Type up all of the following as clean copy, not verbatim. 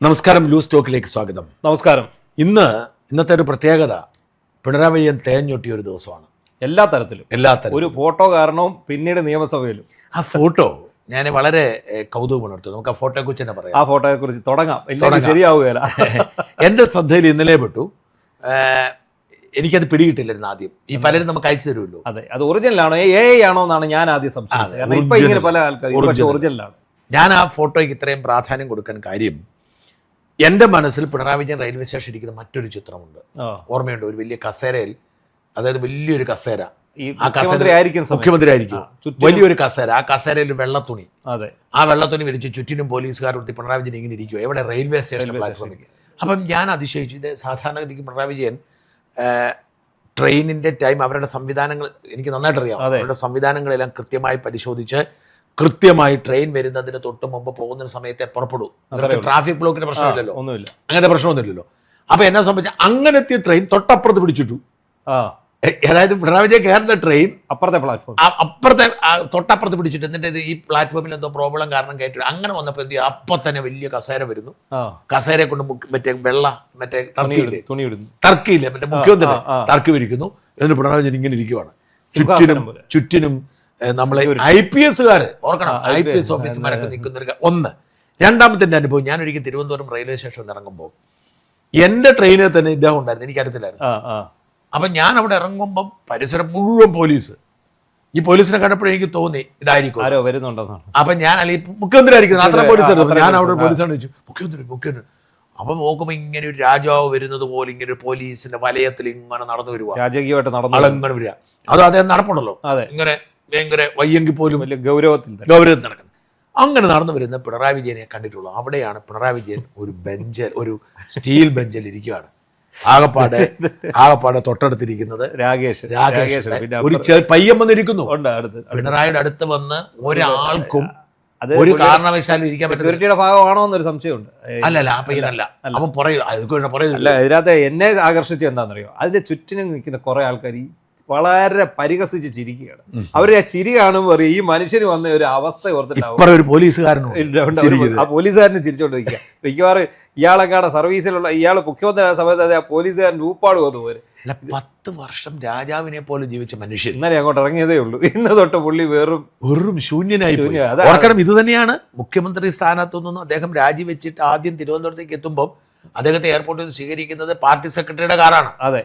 നമസ്കാരം, ലൂസ് ടോക്കിലേക്ക് സ്വാഗതം. നമസ്കാരം. ഇന്നത്തെ ഒരു പ്രത്യേകത, പിണറായി വിജയൻ തേഞ്ഞൊട്ടിയ ഒരു ദിവസമാണ്. എല്ലാ തരത്തിലും ഒരു ഫോട്ടോ കാരണവും പിന്നീട് നിയമസഭയിലും. ആ ഫോട്ടോ ഞാൻ വളരെ കൗതുകമുണർത്തും. നമുക്ക് ആ ഫോട്ടോയെ കുറിച്ച് തന്നെ പറയാം. ആ ഫോട്ടോയെ കുറിച്ച് തുടങ്ങാം. ശരിയാവുകയല്ല. എൻ്റെ ശ്രദ്ധയിൽ ഇന്നലെ പെട്ടു. എനിക്കത് പിടികിട്ടില്ലായിരുന്നു ആദ്യം. ഈ പലരും നമുക്ക് അയച്ചു തരുമല്ലോ. അതെ, അത് ഒറിജിനൽ ആണോ ആണോ എന്നാണ് ഞാൻ ആദ്യം സംശയിച്ചത്. കാരണം ഇപ്പൊ ഇങ്ങനെ പല ആൾക്കാർ ഒറിജിനലാണ്. ഞാൻ ആ ഫോട്ടോയ്ക്ക് ഇത്രയും പ്രാധാന്യം കൊടുക്കാൻ കാര്യം, എൻ്റെ മനസ്സിൽ പിണറായി വിജയൻ റെയിൽവേ സ്റ്റേഷൻ ഇരിക്കുന്ന മറ്റൊരു ചിത്രമുണ്ട്. ഓർമ്മയുണ്ട്? ഒരു വലിയ കസേരയിൽ, അതായത് വലിയൊരു കസേര, ആ കസേര മുഖ്യമന്ത്രി ആയിരിക്കും, വലിയൊരു കസേര, ആ കസേരയിൽ വെള്ളത്തുണി, ആ വെള്ളത്തുണി വിരിച്ച് ചുറ്റിനും പോലീസുകാർ പിണറായി വിജയൻ ഇങ്ങനെ ഇരിക്കുക. എവിടെ? റെയിൽവേ സ്റ്റേഷൻ പ്ലാറ്റ്ഫോമിൽ. അപ്പം ഞാൻ അതിശയിച്ചു. ഇത് സാധാരണഗതിക്ക് പിണറായി വിജയൻ ട്രെയിനിന്റെ ടൈം, അവരുടെ സംവിധാനങ്ങൾ എനിക്ക് നന്നായിട്ട് അറിയാം. അവരുടെ സംവിധാനങ്ങളെല്ലാം കൃത്യമായി പരിശോധിച്ച് കൃത്യമായി ട്രെയിൻ വരുന്നതിന് തൊട്ട് മുമ്പ് പോകുന്ന സമയത്തെ പുറപ്പെടൂ. ട്രാഫിക് ബ്ലോക്കിന്റെ പ്രശ്നമില്ലല്ലോ, അങ്ങനത്തെ പ്രശ്നമൊന്നുമില്ലല്ലോ. അപ്പൊ എന്നെ സംബന്ധിച്ച് അങ്ങനത്തെ ട്രെയിൻ തൊട്ടപ്പുറത്ത് പിടിച്ചിട്ടു. അതായത് പിണറായി വിജയൻ കയറുന്ന ട്രെയിൻ അപ്പുറത്തെ തൊട്ടപ്പുറത്ത് പിടിച്ചിട്ട്, എന്നിട്ട് ഈ പ്ലാറ്റ്ഫോമിൽ എന്തോ പ്രോബ്ലം കാരണം കയറ്റി അങ്ങനെ വന്നപ്പോ എന്ത് ചെയ്യും, അപ്പൊ തന്നെ വലിയ കസേര വരുന്നു. കസേരയെ കൊണ്ട് മറ്റേ മറ്റേ ടർക്കിയില്ലേ, മറ്റേ മുഖ്യമന്ത്രി ടർക്കി വിരിക്കുന്നു. എന്നിട്ട് പിണറായി വിജയൻ ഇങ്ങനെ ഇരിക്കുവാണ്. ചുറ്റിനും നമ്മളെ IPS ഓർക്കണം, IPS ഓഫീസർമാരൊക്കെ നിൽക്കുന്ന ഒന്ന്. രണ്ടാമത്തെ എൻ്റെ അനുഭവം, ഞാനൊരിക്കൽ തിരുവനന്തപുരം റെയിൽവേ സ്റ്റേഷനിൽ ഇറങ്ങുമ്പോൾ എൻ്റെ ട്രെയിനിൽ തന്നെ ഇദ്ദേഹം ഉണ്ടായിരുന്നു, എനിക്കറിയത്തില്ലായിരുന്നു. അപ്പം ഞാൻ അവിടെ ഇറങ്ങുമ്പോൾ പരിസരം മുഴുവൻ പോലീസ്. ഈ പോലീസിനെ കണ്ടപ്പോഴേ എനിക്ക് തോന്നി ഇതായിരിക്കും അപ്പൊ ഞാൻ അല്ലെങ്കിൽ മുഖ്യമന്ത്രി ആയിരിക്കും, അത്ര പോലീസ്. ഞാൻ അവിടെ പോലീസാണ് ചോദിച്ചു, മുഖ്യമന്ത്രി. അപ്പൊ നോക്കുമ്പോ ഇങ്ങനെ ഒരു രാജാവ് വരുന്നത് പോലെ ഇങ്ങനെ ഒരു പോലീസിന്റെ വലയത്തിൽ ഇങ്ങനെ നടന്നു വരുവാ, ഇങ്ങനെ വരിക. അത് അദ്ദേഹം നടപ്പുണ്ടല്ലോ, ഇങ്ങനെ ഭയങ്കര വയ്യെങ്കിൽ പോലും ഗൗരവത്തിൽ നടക്കുന്നത്. അങ്ങനെ നടന്നു വരുന്ന പിണറായി വിജയനെ കണ്ടിട്ടുള്ളൂ. അവിടെയാണ് പിണറായി വിജയൻ ഒരു സ്റ്റീൽ ബെഞ്ചിൽ ഇരിക്കുകയാണ്. ആകപ്പാടെ തൊട്ടടുത്തിരിക്കുന്നത് രാകേഷ്. ഒരു പയ്യൻ വന്നിരിക്കുന്നു. പിണറായിയുടെ അടുത്ത് വന്ന് ഒരാൾക്കും ഒരു കാരണവശാലും ഇരിക്കാൻ പറ്റും. സെക്യൂരിറ്റിയുടെ ഭാഗമാണോ എന്നൊരു സംശയമുണ്ട്. അല്ലല്ല, ആ പയ്യനല്ല. അവൻ അല്ല, ഇതിനകത്ത് എന്നെ ആകർഷിച്ചത് എന്താണെന്നറിയോ, അതിന്റെ ചുറ്റിനും നിൽക്കുന്ന കുറെ ആൾക്കാർ വളരെ പരിഹസിച്ച് ചിരിക്കുകയാണ്. അവര് ആ ചിരി കാണുമ്പോൾ ഈ മനുഷ്യന് വന്ന ഒരു അവസ്ഥ ഓർത്തിട്ടാവും. ആ പോലീസുകാരന് ചിരിച്ചോണ്ടിരിക്കുക. മിക്കവാറും ഇയാളെക്കാടെ സർവീസിലുള്ള ഇയാൾ മുഖ്യമന്ത്രി സമയത്ത് ആ പോലീസുകാരൻ രൂപാട് വന്നുപോലെ. 10 വർഷം രാജാവിനെ പോലെ ജീവിച്ച മനുഷ്യൻ ഇന്നലെ അങ്ങോട്ട് ഇറങ്ങിയതേ ഉള്ളൂ. ഇന്ന് തൊട്ട് പുള്ളി വെറും ശൂന്യനായി. ഓർക്കണം, ഇത് തന്നെയാണ് മുഖ്യമന്ത്രി സ്ഥാനത്തു നിന്നും അദ്ദേഹം രാജിവെച്ചിട്ട് ആദ്യം തിരുവനന്തപുരത്തേക്ക് എത്തുമ്പോൾ അദ്ദേഹത്തെ എയർപോർട്ടിൽ സ്വീകരിക്കുന്നത് പാർട്ടി സെക്രട്ടറിയുടെ കാറാണ്. അതെ,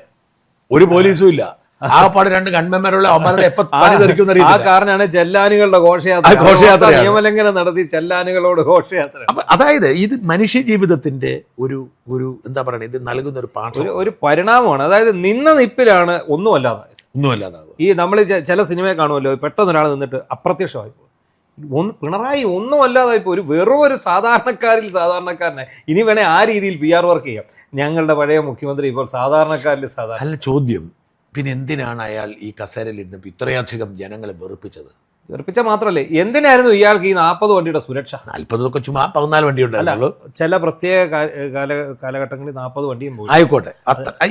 ഒരു പോലീസും ഇല്ല. ആകപ്പാട് 2 ഗൺമെന്മാരുള്ള അവന്മാരുടെ എപ്പോ പണി തെറിക്കുന്ന ആ കാരണമാണ് ചെല്ലാനുകളുടെ ഘോഷയാത്ര. നിയമലംഘനം നടത്തി ചെല്ലാനുകളോട് ഘോഷയാത്ര. അതായത് ഇത് മനുഷ്യ ജീവിതത്തിന്റെ ഒരു എന്താ പറയുക, ഇത് നൽകുന്ന ഒരു പാഠം, ഒരു പരിണാമമാണ്. അതായത് നിന്ന നിപ്പിലാണ് ഒന്നുമല്ലാതാകും. ഈ നമ്മൾ ചില സിനിമയെ കാണുമല്ലോ, പെട്ടെന്ന് ഒരാൾ നിന്നിട്ട് അപ്രത്യക്ഷമായി പോകും. പിണറായി ഒന്നുമല്ലാതായിപ്പോ വെറും ഒരു സാധാരണക്കാരനെ ഇനി വേണേ ആ രീതിയിൽ PR വർക്ക് ചെയ്യാം. ഞങ്ങളുടെ പഴയ മുഖ്യമന്ത്രി ഇപ്പോൾ സാധാരണക്കാരിൽ സാധാരണ. അല്ല, ചോദ്യം പിന്നെ എന്തിനാണ് അയാൾ ഈ കസേരയിൽ ഇരുന്നപ്പോൾ ഇത്രയധികം ജനങ്ങളെ വെറുപ്പിച്ച മാത്രമല്ലേ, എന്തിനായിരുന്നു ഇയാൾക്ക് ഈ 40 വണ്ടിയുടെ സുരക്ഷ? 40 ചുമ്മാ 14 വണ്ടി ഉണ്ടായിരുന്നുള്ളൂ. ചില പ്രത്യേക കാലഘട്ടങ്ങളിൽ 40 വണ്ടിയും പോയി. ആയിക്കോട്ടെ,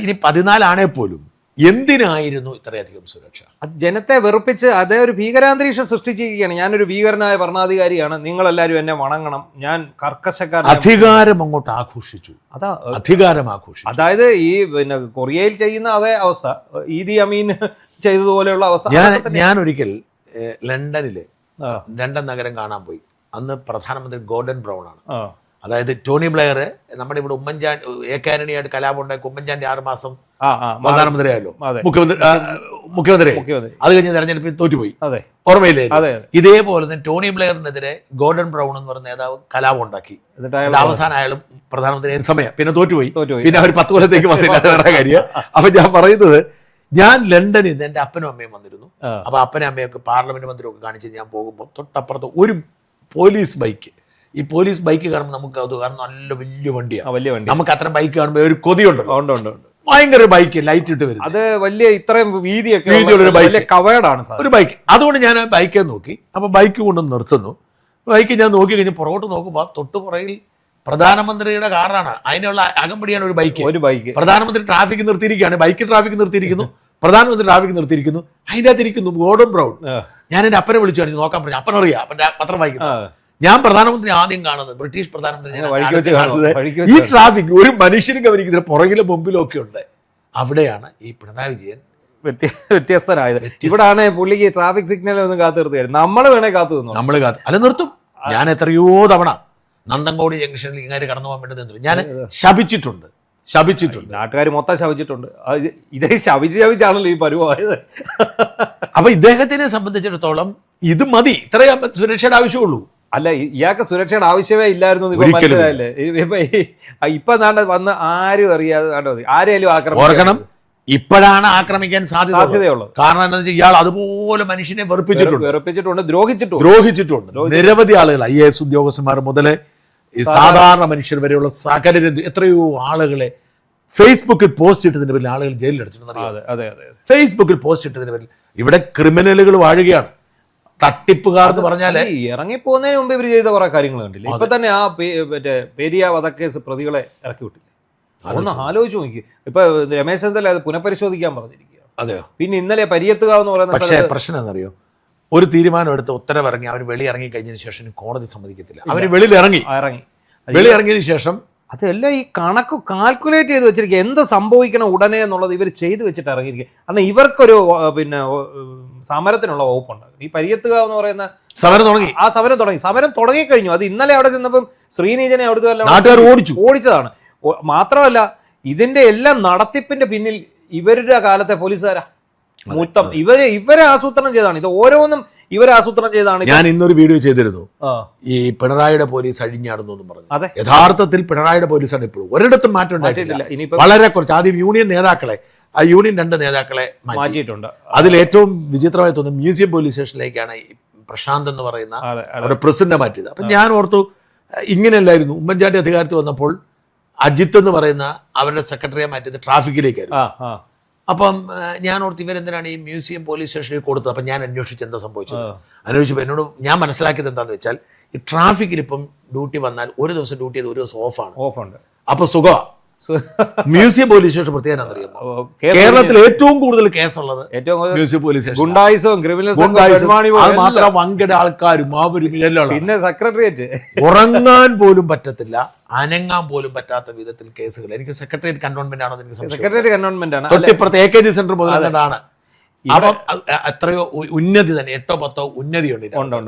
ഇനി 14 ആണേ പോലും എന്തിനായിരുന്നു ഇത്രയധികം സുരക്ഷ? ജനത്തെ വെറുപ്പിച്ച് അതേ ഒരു ഭീകരാന്തരീക്ഷം സൃഷ്ടിച്ചിരിക്കുകയാണ്. ഞാനൊരു ഭീകരനായ ഭരണാധികാരിയാണ്, നിങ്ങളെല്ലാവരും എന്നെ വണങ്ങണം, ഞാൻ കർക്കശക്കാരൻ. അധികാരം അങ്ങോട്ട് ആഘോഷിച്ചു. അധികാരം ആഘോഷിച്ചു. അതായത് ഈ കൊറിയയിൽ ചെയ്യുന്ന അതേ അവസ്ഥ, ഈദി അമീൻ ചെയ്തതുപോലെയുള്ള അവസ്ഥ. ഞാൻ ഒരിക്കൽ ലണ്ടൻ നഗരം കാണാൻ പോയി. അന്ന് പ്രധാനമന്ത്രി ഗോർഡൻ ബ്രൗൺ ആണ്. അതായത് ടോണി ബ്ലെയർ, നമ്മുടെ ഇവിടെ ഉമ്മൻചാണ്ടി ആന്റണിയായിട്ട് കലാപം ഉണ്ടാക്കി ഉമ്മൻചാണ്ടി 6 മാസം പ്രധാനമന്ത്രി ആയല്ലോ, മുഖ്യമന്ത്രി. അത് കഴിഞ്ഞ് തെരഞ്ഞെടുപ്പിൽ തോറ്റുപോയി, ഓർമ്മയില്ലേ? ഇതേപോലെ തന്നെ ടോണി ബ്ലെയറിനെതിരെ ഗോർഡൻ ബ്രൗൺ എന്ന് പറഞ്ഞ നേതാവ് കലാപം ഉണ്ടാക്കി. അവസാനം അയാളും പ്രധാനമന്ത്രി സമയം പിന്നെ തോറ്റുപോയി. പിന്നെ അവർ 10 കൊല്ലത്തേക്ക് വന്നില്ല. വേറെ കാര്യം. അപ്പൊ ഞാൻ പറയുന്നത്, ഞാൻ ലണ്ടനിൽ നിന്ന് എൻ്റെ അപ്പനും അമ്മയും വന്നിരുന്നു. അപ്പൊ അപ്പനും അമ്മയൊക്കെ പാർലമെന്റ് മന്ത്രിയൊക്കെ കാണിച്ച് ഞാൻ പോകുമ്പോൾ തൊട്ടപ്പുറത്ത് ഒരു പോലീസ് ബൈക്ക്. ഈ പോലീസ് ബൈക്ക് കാണുമ്പോൾ നമുക്ക് അത് കാരണം നല്ല വലിയ വണ്ടിയാണ്. നമുക്ക് അത്തരം ബൈക്ക് കാണുമ്പോൾ ഒരു കൊതിയുണ്ട്. ഭയങ്കര ബൈക്ക്, ലൈറ്റ് ഇട്ട് വരും. അത് വലിയ ഇത്രയും വീതിയുള്ള ഒരു ബൈക്ക്. അതുകൊണ്ട് ഞാൻ ബൈക്കേ നോക്കി. അപ്പൊ ബൈക്ക് കൊണ്ട് നിർത്തുന്നു. ബൈക്ക് ഞാൻ നോക്കി കഴിഞ്ഞ് പുറകോട്ട് നോക്കുമ്പോൾ തൊട്ടുപുറയിൽ പ്രധാനമന്ത്രിയുടെ കാറാണ്. അതിനുള്ള അകമ്പടിയാണ് ഒരു ബൈക്ക്. പ്രധാനമന്ത്രി ട്രാഫിക് നിർത്തിയിരിക്കുകയാണ്, ബൈക്ക് ട്രാഫിക് നിർത്തിയിരിക്കുന്നു, പ്രധാനമന്ത്രി ട്രാഫിക് നിർത്തിയിരിക്കുന്നു. അതിൻ്റെ അകത്തിരിക്കുന്നു ഗോർഡൻ ബ്രൗൺ. ഞാൻ എൻ്റെ അപ്പനെ വിളിച്ചു കാണിച്ചു നോക്കാൻ പറഞ്ഞു. അപ്പനറിയാം, അപ്പൻ്റെ പത്രം വായിക്കുന്നു. ഞാൻ പ്രധാനമന്ത്രി ആദ്യം കാണുന്നത് ബ്രിട്ടീഷ് പ്രധാനമന്ത്രി ഞാൻ വഴിക്ക് വെച്ച് കാണുന്നത് വഴിക്ക് ഈ വെച്ച് ട്രാഫിക് ഒരു മനുഷ്യനും ഗവനിക്കുന്നതിന് പുറകിലും മുമ്പിലും ഒക്കെ ഉണ്ട്. അവിടെയാണ് ഈ പിണറായി വിജയൻ വ്യത്യസ്തനായത്. ഇവിടാണ് പുള്ളിക്ക് ട്രാഫിക് സിഗ്നൽ ഒന്നും കാത്തു നിർത്തുകയായിരുന്നു. നമ്മൾ വേണേ കാത്തു നിന്നു. നമ്മൾ അല്ല നിർത്തും. ഞാൻ എത്രയോ തവണ നന്തൻകോടി ജംഗ്ഷനിൽ ഇങ്ങനെ കടന്നു പോകാൻ വേണ്ടി നിന്നു. ഞാൻ ശപിച്ചിട്ടുണ്ട്. നാട്ടുകാർ മൊത്തം ശവിച്ചിട്ടുണ്ട്. ഇതേ ശവിച്ചാണല്ലോ ഈ പരുവായത്. അപ്പൊ ഇദ്ദേഹത്തിനെ സംബന്ധിച്ചിടത്തോളം ഇത് മതി, ഇത്രയും സുരക്ഷയുടെ ആവശ്യമുള്ളൂ. അല്ല, ഇയാൾക്ക് സുരക്ഷയുടെ ആവശ്യമേ ഇല്ലായിരുന്നു ഇപ്പൊ ഒരിക്കലും മനസ്സിലായില്ലേ? ഇപ്പൊ വന്ന് ആരും അറിയാതെ ആരെയും ഓർക്കണം, ഇപ്പോഴാണ് ആക്രമിക്കാൻ സാധ്യതയുള്ളത്. കാരണം എന്താ വെച്ചാൽ ഇയാൾ അതുപോലെ മനുഷ്യനെ വെറുപ്പിച്ചിട്ടുണ്ട്, ദ്രോഹിച്ചിട്ടുണ്ട്. നിരവധി ആളുകൾ, IAS ഉദ്യോഗസ്ഥന്മാർ മുതല് ഈ സാധാരണ മനുഷ്യർ വരെയുള്ള സകലരും എത്രയോ ആളുകളെ ഫേസ്ബുക്കിൽ പോസ്റ്റ് ഇട്ടതിന്റെ പേരിൽ ആളുകൾ ജയിലിലടച്ചിട്ടുണ്ട്. ഫേസ്ബുക്കിൽ പോസ്റ്റ് ഇട്ടതിന്റെ പേരിൽ ഇവിടെ ക്രിമിനലുകൾ വാഴുകയാണ്. തട്ടിപ്പുകാർ എന്ന് പറഞ്ഞാല് ഇറങ്ങിപ്പോകുന്നതിന് മുമ്പ് ഇവർ ചെയ്ത കുറെ കാര്യങ്ങൾ കണ്ടില്ല. ഇപ്പൊ തന്നെ ആ മറ്റേ പെരിയ വധക്കേസ് പ്രതികളെ ഇറക്കി വിട്ടില്ല. ഒന്ന് ആലോചിച്ച് നോക്കി. ഇപ്പൊ രമേശ് ചെന്നിത്തല അത് പുനഃപരിശോധിക്കാൻ പറഞ്ഞിരിക്കുക. അതെയോ? പിന്നെ ഇന്നലെ പരിയത്തുക എന്ന് പറയുന്ന പക്ഷേ പ്രശ്നം എന്നറിയോ, ഒരു തീരുമാനം എടുത്ത് ഉത്തരവിറങ്ങി അവർ വെളി ഇറങ്ങി കഴിഞ്ഞതിന് ശേഷം കോടതി സമ്മതിക്കത്തില്ല. അവര് വെളിയിറങ്ങിയതിനു ശേഷം അതെല്ലാം ഈ കണക്ക് കാൽക്കുലേറ്റ് ചെയ്ത് വെച്ചിരിക്കുക. എന്ത് സംഭവിക്കണം ഉടനെ എന്നുള്ളത് ഇവർ ചെയ്തു വെച്ചിട്ട് ഇറങ്ങിയിരിക്കുക. കാരണം ഇവർക്കൊരു പിന്നെ സമരത്തിനുള്ള വകുപ്പുണ്ടാകും. ഈ പരിയത്തുക എന്ന് പറയുന്ന സമരം തുടങ്ങിക്കഴിഞ്ഞു. അത് ഇന്നലെ അവിടെ ചെന്നപ്പം ശ്രീനീജനെ അവിടുത്തെ ഓടിച്ചതാണ്. മാത്രമല്ല, ഇതിന്റെ എല്ലാം നടത്തിപ്പിന്റെ പിന്നിൽ ഇവരുടെ കാലത്തെ പോലീസുകാരാ മൊത്തം. ഇവരെ ആസൂത്രണം ചെയ്താണ്. ഇത് ഓരോന്നും ഇവരെ ആസൂത്രണം ചെയ്താണ്. ഞാൻ ഇന്നൊരു വീഡിയോ ചെയ്തിരുന്നു, ഈ പിണറായിയുടെ പോലീസ് അഴിഞ്ഞാടുന്നു എന്നും പറഞ്ഞു. യഥാർത്ഥത്തിൽ പിണറായിയുടെ പോലീസാണ് ഇപ്പോഴും. ഒരിടത്തും മാറ്റം ഉണ്ടായിട്ടില്ല. വളരെ കുറച്ച്. ആദ്യം യൂണിയൻ നേതാക്കളെ, ആ യൂണിയൻ 2 നേതാക്കളെ മാറ്റിയിട്ടുണ്ട്. അതിൽ ഏറ്റവും വിചിത്രമായി തോന്നുന്നു മ്യൂസിയം പോലീസ് സ്റ്റേഷനിലേക്കാണ് പ്രശാന്ത് എന്ന് പറയുന്ന അവരുടെ പ്രസിഡന്റിനെ മാറ്റിയത്. അപ്പൊ ഞാൻ ഓർത്തു, ഇങ്ങനെയല്ലായിരുന്നു ഉമ്മൻചാണ്ടി അധികാരത്തിൽ വന്നപ്പോൾ അജിത്ത് എന്ന് പറയുന്ന അവരുടെ സെക്രട്ടറിയെ മാറ്റിയത് ട്രാഫിക്കിലേക്കായിരുന്നു. അപ്പം ഞാൻ ഓർത്ത് ഇവരെന്തിനാണ് ഈ മ്യൂസിയം പോലീസ് സ്റ്റേഷനിൽ കൊടുത്തത്. അപ്പം ഞാൻ അന്വേഷിച്ച് എന്താ സംഭവിച്ചത്. അന്വേഷിച്ചപ്പോൾ എന്നോട് ഞാൻ മനസ്സിലാക്കിയത് എന്താണെന്ന് വെച്ചാൽ, ഈ ട്രാഫിക്കിൽ ഇപ്പം ഡ്യൂട്ടി വന്നാൽ ഒരു ദിവസം ഡ്യൂട്ടി ചെയ്ത് ഒരു ദിവസം ഓഫാണ്. അപ്പൊ സുഖമാണ്. മ്യൂസിയം പോലീസ് സ്റ്റേഷൻ പ്രത്യേകം അറിയാമോ, കേരളത്തിൽ ഏറ്റവും കൂടുതൽ കേസുള്ളത് മ്യൂസിയം പോലീസ് സ്റ്റേഷൻ. മാത്രം വൻകിട ആൾക്കാരും അവരും പിന്നെ സെക്രട്ടേറിയറ്റ് ഉറങ്ങാൻ പോലും പറ്റത്തില്ല, അനങ്ങാൻ പോലും പറ്റാത്ത വിധത്തിൽ കേസുകൾ. എനിക്ക് സെക്രട്ടേറിയറ്റ് കന്റോൺമെന്റ് ആണെന്ന് എനിക്ക് സെക്രട്ടേറിയറ്റ് കന്റോൺമെന്റ് ആണ്. തൊട്ടിപ്പുറത്ത് AKG സെന്റർ മുതലാണ്. അപ്പം എത്രയോ ഉന്നതി തന്നെ, 8-10 ഉന്നതിയുണ്ട്.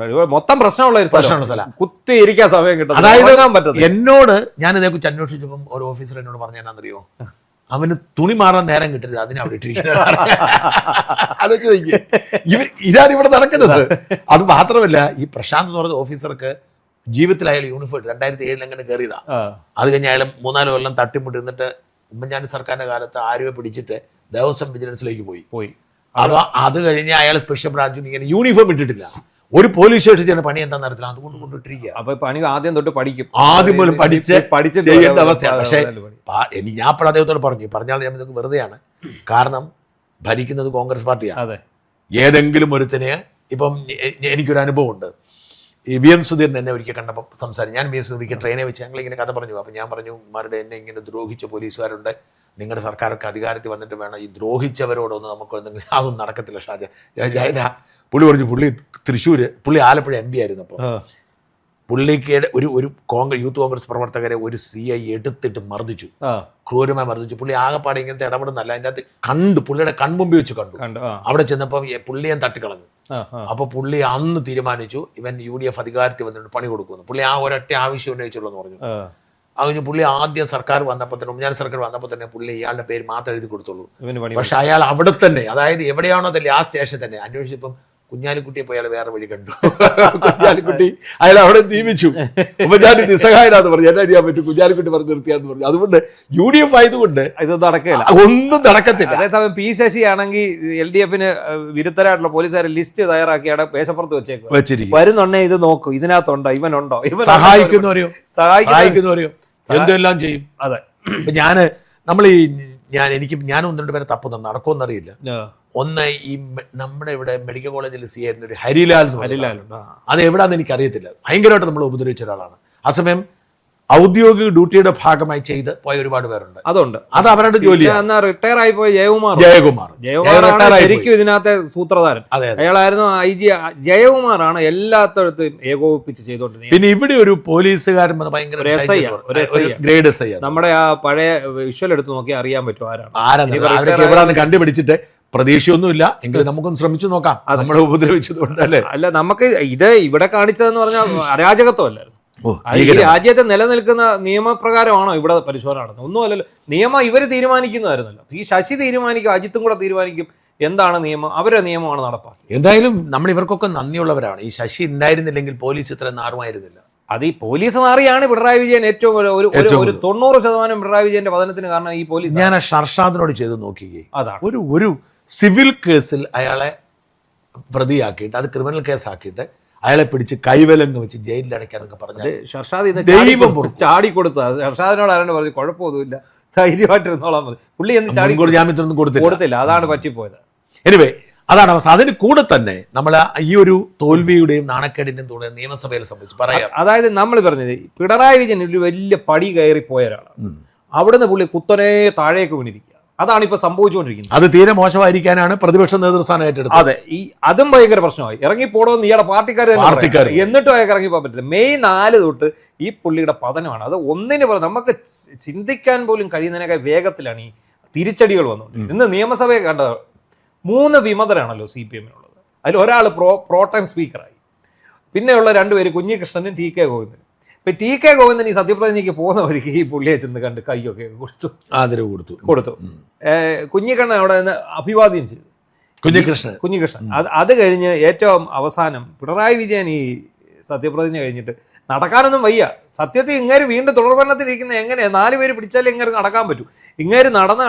മൊത്തം പ്രശ്നമുള്ള സ്ഥലം, കുത്തിയിരിക്കാൻ സമയം കിട്ടും. അതായത് എന്നോട് ഞാൻ ഇതേക്കുറിച്ച് അന്വേഷിച്ചപ്പം ഒരു ഓഫീസർ എന്നോട് പറഞ്ഞ എന്നാന്നറിയോ, അവന് തുണി മാറാൻ നേരം കിട്ടരുത്, അതിനെ അവിടെ ഇട്ടിരിക്കുന്നത്. ആലോചിച്ച് നോക്കിയേ, ഇതാണ് ഇവിടെ നടക്കുന്നത്. അത് മാത്രമല്ല, ഈ പ്രശാന്ത് എന്ന് പറയുന്ന ഓഫീസർക്ക് ജീവിതത്തിൽ അയാൾ യൂണിഫോം 2007 അങ്ങനെ കയറിയതാ. അത് കഴിഞ്ഞ് അയാൾ 3-4 കൊല്ലം തട്ടിമുട്ടിരുന്നിട്ട് ഉമ്മൻചാണ്ടി സർക്കാരിന്റെ കാലത്ത് ആരുവെ പിടിച്ചിട്ട് ദേവസ്വം വിജിലൻസിലേക്ക് പോയി. അപ്പൊ അത് കഴിഞ്ഞ് അയാൾ സ്പെഷ്യൽ ബ്രാഞ്ചിന് ഇങ്ങനെ യൂണിഫോം ഇട്ടിട്ടില്ല. ഒരു പോലീസ് സ്റ്റേഷൻ ചെയ്യുന്ന പണി എന്താണെന്ന് അറിയത്തില്ല, അതുകൊണ്ട് കൊണ്ടിട്ടിരിക്കുക. അപ്പൊ പണി ആദ്യം തൊട്ട് ആദ്യം പോലും പഠിച്ച് ചെയ്യേണ്ട അവസ്ഥയാണ്. പക്ഷേ ഞാൻ ഇപ്പോൾ അദ്ദേഹത്തോട് പറഞ്ഞാൽ ഞാൻ നിങ്ങൾക്ക് വെറുതെയാണ്. കാരണം ഭരിക്കുന്നത് കോൺഗ്രസ് പാർട്ടിയാണ്. ഏതെങ്കിലും ഒരുത്തിനെ ഇപ്പം എനിക്കൊരു അനുഭവമുണ്ട്. ഈ VM സുധീരൻ എന്നെ ഒരിക്കൽ കണ്ടപ്പോൾ സംസാരിച്ചു. ഞാൻ VM സുധീരൻ ട്രെയിനെ വെച്ച് ഞങ്ങൾ ഇങ്ങനെ കഥ പറഞ്ഞു. അപ്പം ഞാൻ പറഞ്ഞു, മാരുടെ എന്നെ ഇങ്ങനെ ദ്രോഹിച്ച പോലീസുകാരുണ്ട്, നിങ്ങളുടെ സർക്കാരൊക്കെ അധികാരത്തിൽ വന്നിട്ട് വേണം ഈ ദ്രോഹിച്ചവരോടൊന്നും നമുക്ക് എന്തെങ്കിലും. അതൊന്നും നടക്കത്തില്ല ഷാജ. പുള്ളി പറഞ്ഞു, പുള്ളി ആലപ്പുഴ MP ആയിരുന്നു. അപ്പോൾ പുള്ളിക്ക് ഒരു യൂത്ത് കോൺഗ്രസ് പ്രവർത്തകരെ ഒരു CI എടുത്തിട്ട് മർദ്ദിച്ചു, ക്രൂരമായി മർദ്ദിച്ചു. പുള്ളി ആകെപ്പാടെ ഇങ്ങനത്തെ ഇടപെടുന്നല്ല, അതിൻ്റെ അകത്ത് പുള്ളിയുടെ കൺമുമ്പിൽ വെച്ച് കണ്ടു. അവിടെ ചെന്നപ്പോൾ പുള്ളിയെ തട്ടിക്കളഞ്ഞു. അപ്പൊ പുള്ളി അന്ന് തീരുമാനിച്ചു, ഇവൻ UDF അധികാരത്തിൽ വന്നിട്ട് പണി കൊടുക്കുന്നു. പുള്ളി ആ ഒരൊറ്റ ആവശ്യം ഉന്നയിച്ചുള്ളൂ എന്ന് പറഞ്ഞു. അത് പുള്ളി ആദ്യം സർക്കാർ വന്നപ്പോൾ തന്നെ, ഉമ്മൻചാണ്ടി സർക്കാർ വന്നപ്പോൾ തന്നെ പുള്ളി ഇയാളുടെ പേര് മാത്രം എഴുതി കൊടുത്തുള്ളൂ. പക്ഷെ അയാൾ അവിടെ തന്നെ, അതായത് എവിടെയാണോ അതല്ലേ ആ സ്റ്റേഷൻ തന്നെ അന്വേഷിച്ചപ്പം കുഞ്ഞാലിക്കുട്ടിയെ പോയാൽ വേറെ വഴി കണ്ടു. കുഞ്ഞാലിക്കുട്ടി അയാൾ അവിടെ നിയമിച്ചു. ഉമ്മൻചാണ്ടി നിസ്സഹായനാന്ന് പറഞ്ഞു. എന്നാ ചെയ്യാൻ പറ്റും, കുഞ്ഞാലിക്കുട്ടി പറഞ്ഞ് നിർത്തിയാന്ന് പറഞ്ഞു. അതുകൊണ്ട് UDF ആയതുകൊണ്ട് ഇതൊന്നും നടക്കില്ല, ഒന്നും നടക്കത്തില്ല. അതേസമയം P ശശി ആണെങ്കിൽ LDFന് വിരുദ്ധരായിട്ടുള്ള പോലീസുകാരെ ലിസ്റ്റ് തയ്യാറാക്കി അവിടെ മേശപ്പുറത്ത് വെച്ചിരിക്കും. വരുന്നുണ്ടേ ഇത് നോക്കും, ഇതിനകത്തുണ്ടോ, ഇവനുണ്ടോ, സഹായിക്കുന്നവരെയോ എന്തെല്ലാം ചെയ്യും. അതെ, നമ്മൾ ഞാൻ 1-2 പേരെ തപ്പുന്നു, നടക്കുമെന്നറിയില്ല. ഒന്ന്, ഈ നമ്മുടെ ഇവിടെ മെഡിക്കൽ കോളേജിൽ CI ആയിരുന്ന ഒരു ഹരിലാൽ, അത് എവിടാന്ന് എനിക്കറിയത്തില്ല. ഭയങ്കരമായിട്ട് നമ്മൾ ഉപദ്രവിച്ച ഒരാളാണ്. ആ സമയം ഔദ്യോഗിക ഡ്യൂട്ടിയുടെ ഭാഗമായി ചെയ്ത് പോയ ഒരുപാട് പേരുണ്ട്. അതുണ്ട്, അത് അവരുടെ ജോലിയാണ്. റിട്ടയർ ആയി പോയ ജയകുമാർ ശരിക്കും ഇതിനകത്തെ സൂത്രധാരൻ. അയാളായിരുന്നു IG ജയകുമാറാണ് എല്ലാത്തടത്തും ഏകോപിപ്പിച്ച് ചെയ്തോണ്ടിരുന്നത്. പിന്നെ ഇവിടെ ഒരു പോലീസുകാരൻ ഭയങ്കര ഗ്രേഡ് SI. നമ്മുടെ ആ പഴയ വിഷ്വൽ എടുത്ത് നോക്കി അറിയാൻ പറ്റും ആരാണ് കണ്ടുപിടിച്ചിട്ട് പ്രതീക്ഷയൊന്നുമില്ല എങ്കിലും നമുക്കൊന്ന് ശ്രമിച്ചു നോക്കാം. നമ്മളെ ഉപദ്രവിച്ചതുകൊണ്ട് അല്ല, നമുക്ക് ഇത് ഇവിടെ കാണിച്ചതെന്ന് പറഞ്ഞാൽ അരാജകത്വമല്ലായിരുന്നു. ഈ രാജ്യത്തെ നിലനിൽക്കുന്ന നിയമപ്രകാരമാണോ ഇവിടെ പരിശോധന നടത്തുന്നത്? ഒന്നുമല്ലല്ലോ. നിയമം ഇവര് തീരുമാനിക്കുന്നതായിരുന്നല്ലോ. ഈ ശശി തീരുമാനിക്കും, അജിത്തും കൂടെ തീരുമാനിക്കും എന്താണ് നിയമം, അവരുടെ നിയമമാണ് നടപ്പാക്കുക. എന്തായാലും നമ്മൾ ഇവർക്കൊക്കെ നന്ദിയുള്ളവരാണ്. ഈ ശശി ഉണ്ടായിരുന്നില്ലെങ്കിൽ പോലീസ് ഇത്ര നാറുമായിരുന്നില്ല. അത് ഈ പോലീസ് നാറിയാണ് പിണറായി വിജയൻ ഏറ്റവും ഒരു 90% പിണറായി വിജയന്റെ പതനത്തിന് കാരണം ഈ പോലീസ്. ഞാൻ ഷർഷാദിനോട് ചെയ്ത് നോക്കിക്കേ. അതാണ് ഒരു സിവിൽ കേസിൽ അയാളെ പ്രതിയാക്കിയിട്ട് അത് ക്രിമിനൽ കേസാക്കിയിട്ട് അയാളെ പിടിച്ച് കൈവലങ്ങ് വെച്ച് ജയിലിൽ അടയ്ക്കാന്നൊക്കെ പറഞ്ഞാൽ ഷർഷാദ് ചാടിക്കൊടുത്ത ഷർഷാദിനോട് ആരാണ്ട് പറഞ്ഞു കുഴപ്പമൊന്നുമില്ല, ധൈര്യമായിട്ടിരുന്നോളാം മതി. പുള്ളി എന്ന് ജാമ്യത്തിനൊന്നും കൊടുത്തില്ല. അതാണ് പറ്റിപ്പോയത്. എനിവേ അതാണ് അവസ്ഥ. അതിന് കൂടെ തന്നെ നമ്മൾ ഈ ഒരു തോൽവിയുടെയും നാണക്കേടിന്റെയും തോന്നിയ നിയമസഭയെ സംബന്ധിച്ച് പറയാം. അതായത് നമ്മൾ പറഞ്ഞത് പിണറായി വിജയൻ ഒരു വലിയ പടി കയറി പോയ ഒരാളാണ്. അവിടുന്ന് പുള്ളി കുത്തനെ താഴേക്ക് വീണിരിക്കുക. അതാണ് ഇപ്പൊ സംഭവിച്ചുകൊണ്ടിരിക്കുന്നത്. അത് തീരെ മോശമായിരിക്കാനാണ് പ്രതിപക്ഷ നേതൃസ്ഥാനം ഏറ്റെടുത്തത്. അതെ, അതും ഭയങ്കര പ്രശ്നമായി. ഇറങ്ങിപ്പോടോന്ന് ഇയാളെ പാർട്ടിക്കാർ എന്നിട്ടും അയാൾക്ക് ഇറങ്ങിപ്പോകാൻ പറ്റില്ല. മെയ് 4 തൊട്ട് ഈ പുള്ളിയുടെ പതനമാണ്. അത് ഒന്നിന് നമുക്ക് ചിന്തിക്കാൻ പോലും കഴിയുന്നതിനേക്കാൾ വേഗത്തിലാണ് ഈ തിരിച്ചടികൾ വന്നത്. ഇന്ന് നിയമസഭയെ കണ്ടത് 3 വിമതരാണല്ലോ CPM-നുള്ളത്. അതിൽ ഒരാൾ പ്രോടൈം സ്പീക്കറായി. പിന്നെയുള്ള 2 പേര് കുഞ്ഞികൃഷ്ണനും TK ഗോവിന്ദനും. ഇപ്പൊ TK ഗോവിന്ദൻ ഈ സത്യപ്രതിജ്ഞയ്ക്ക് പോകുന്ന വഴിക്ക് ഈ പുള്ളിയെ ചെന്ന് കണ്ട് കൈയൊക്കെ ആദരവ് കൊടുത്തു. കുഞ്ഞിക്കണ്ണൻ അവിടെ നിന്ന് അഭിവാദ്യം ചെയ്തു. കുഞ്ഞികൃഷ്ണൻ അത് കഴിഞ്ഞ് ഏറ്റവും അവസാനം പിണറായി വിജയൻ ഈ സത്യപ്രതിജ്ഞ കഴിഞ്ഞിട്ട് നടക്കാനൊന്നും വയ്യ. സത്യത്തിൽ ഇങ്ങേര് വീണ്ടും തുടർഭരണത്തിലിരിക്കുന്ന എങ്ങനെയാ 4 പേര് പിടിച്ചാലേ ഇങ്ങേര് നടക്കാൻ പറ്റൂ. ഇങ്ങേര് നടന്ന്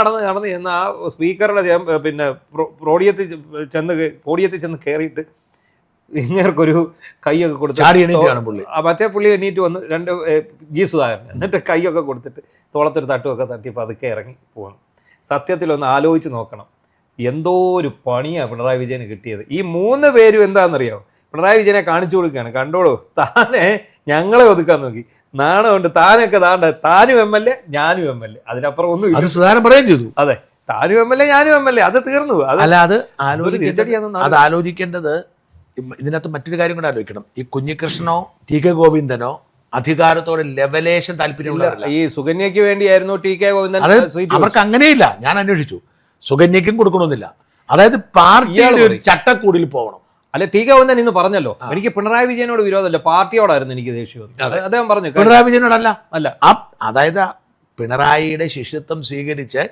എന്ന് ആ സ്പീക്കറുടെ പിന്നെ പോഡിയത്തിൽ ചെന്ന് കയറിയിട്ട് ഇങ്ങേർക്കൊരു കൈയൊക്കെ കൊടുത്ത് മറ്റേ പുള്ളി എണീറ്റ് വന്ന് 2 G സുധാകരൻ എന്നിട്ട് കൈയൊക്കെ കൊടുത്തിട്ട് തോളത്തൊരു തട്ടുമൊക്കെ തട്ടി പതുക്കെ ഇറങ്ങി പോകണം. സത്യത്തിലൊന്ന് ആലോചിച്ച് നോക്കണം, എന്തോ ഒരു പണിയാണ് പിണറായി വിജയന് കിട്ടിയത്. ഈ 3 പേരും എന്താണെന്നറിയാമോ? പിണറായി വിജയനെ കാണിച്ചു കൊടുക്കുകയാണ്, കണ്ടോളൂ താനെ ഞങ്ങളെ ഒതുക്കാൻ നോക്കി, നാണമുണ്ട് താനൊക്കെ താനും MLA ഞാനും MLA, അതിനപ്പുറം ഒന്നും സുധാകരൻ പറയുകയും ചെയ്തു. അതെ, താനും MLA ഞാനും MLA, അത് തീർന്നു. അത് ആലോചിക്കേണ്ടത് ഇതിനകത്ത് മറ്റൊരു കാര്യം കൂടെ ആലോചിക്കണം. ഈ കുഞ്ഞികൃഷ്ണനോ TK ഗോവിന്ദനോ അധികാരത്തോടെ ലെവലേഷൻ താല്പര്യമുള്ളവരല്ല. ഈ സുകന്യയ്ക്ക് വേണ്ടിയായിരുന്നു TK ഗോവിന്ദൻ. അവർക്ക് അങ്ങനെയില്ല. ഞാൻ അന്വേഷിച്ചു, സുകന്യക്കും കൊടുക്കണമെന്നില്ല. അതായത് പാർട്ടിയുടെ ഒരു ചട്ടക്കൂടിൽ പോകണം. അല്ലെ, TK ഗോവിന്ദൻ ഇന്ന് പറഞ്ഞല്ലോ, എനിക്ക് പിണറായി വിജയനോട് വിരോധമല്ല, പാർട്ടിയോടായിരുന്നു എനിക്ക് ദേഷ്യം. അദ്ദേഹം പറഞ്ഞു പിണറായി വിജയനോടല്ല. അതായത് പിണറായിയുടെ ശിഷ്യത്വം സ്വീകരിച്ച്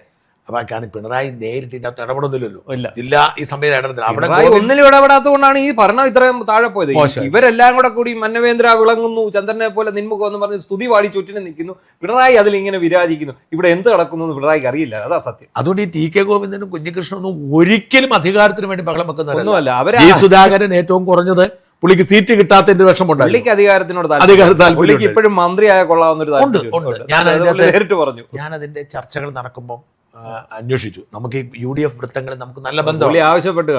കാരണം പിണറായി നേരിട്ട് ഇതിനകത്ത് ഇടപെടുന്നില്ലല്ലോ. ഇല്ല, ഈ സമയത്ത് ഇടപെടുന്നില്ല. അവിടെ ഒന്നിലും ഇടപെടാത്തതുകൊണ്ടാണ് ഈ ഭരണം ഇത്രയും താഴെ പോയത്. ഇവരെല്ലാം കൂടി മന്നവേന്ദ്ര വിളങ്ങുന്നു, ചന്ദ്രനെ പോലെ നിന്മുഖം എന്ന് പറഞ്ഞ് സ്തുതി പാടി ചുറ്റിനും നിൽക്കുന്നു. പിണറായി അതിലിങ്ങനെ വിരാജിക്കുന്നു. ഇവിടെ എന്ത് നടക്കുന്നു എന്ന് പിണറായിക്ക് അറിയില്ല, അതാ സത്യം. അതുകൊണ്ട് ഈ TK ഗോവിന്ദനും കുഞ്ഞികൃഷ്ണനും ഒരിക്കലും അധികാരത്തിന് വേണ്ടി ബഹളം വെക്കുന്നവരല്ല. അവരെ സുധാകരൻ ഏറ്റവും കുറഞ്ഞത് പുള്ളിക്ക് സീറ്റ് കിട്ടാത്തതിന്റെ വിഷമുണ്ട്. പുള്ളിക്ക് അധികാരത്തിനോട് പുള്ളിക്ക് ഇപ്പോഴും മന്ത്രിയായ കൊള്ളാവുന്നൊരു നേരിട്ട് പറഞ്ഞു. ഞാൻ അതിന്റെ ചർച്ചകൾ നടക്കുമ്പോൾ അന്വേഷിച്ചു. നമുക്ക് ഈ UDF വൃത്തങ്ങളിൽ നമുക്ക് നല്ല ബന്ധം ആവശ്യപ്പെട്ടു.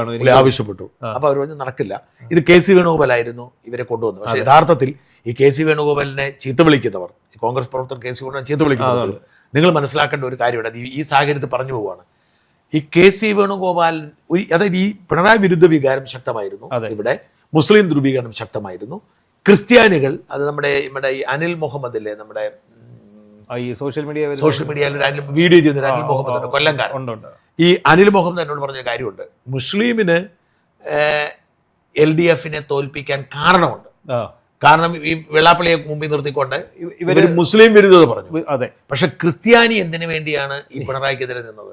അപ്പൊ അവർ പറഞ്ഞ് നടക്കില്ല. ഇത് KC വേണുഗോപാലായിരുന്നു ഇവരെ കൊണ്ടുവന്നു. പക്ഷെ യഥാർത്ഥത്തിൽ ഈ KC വേണുഗോപാലിനെ ചീത്ത വിളിക്കുന്നവർ, കോൺഗ്രസ് പ്രവർത്തകർ KC വേണുഗോപാലിനെ ചീത്ത വിളിക്കുന്നവർ, നിങ്ങൾ മനസ്സിലാക്കേണ്ട ഒരു കാര്യമുണ്ട്. ഈ സാഹചര്യത്തിൽ പറഞ്ഞു പോവാണ്. ഈ KC വേണുഗോപാൽ അതായത് ഈ പിണറായി വിരുദ്ധ വികാരം ശക്തമായിരുന്നു ഇവിടെ, മുസ്ലിം ധ്രുവീകരണം ശക്തമായിരുന്നു. ക്രിസ്ത്യാനികൾ, അത് നമ്മുടെ ഈ അനിൽ മുഹമ്മദില്ലേ, നമ്മുടെ സോഷ്യൽ മീഡിയയിൽ വീഡിയോ ചെയ്ത അനിൽ മുഹമ്മദ് കൊല്ലംകാരൻ, ഈ അനിൽ മുഹമ്മദ് എന്നോട് പറഞ്ഞ കാര്യമുണ്ട്. മുസ്ലിമിന് LDF-നെ തോൽപ്പിക്കാൻ കാരണമുണ്ട്. കാരണം ഈ വെള്ളാപ്പള്ളിയെ മുമ്പിൽ നിർത്തിക്കൊണ്ട് ഇവർ മുസ്ലിം വിരുദ്ധത പറഞ്ഞു. പക്ഷെ ക്രിസ്ത്യാനി എന്തിനു വേണ്ടിയാണ് ഈ പിണറായിക്കെതിരെ നിന്നത്?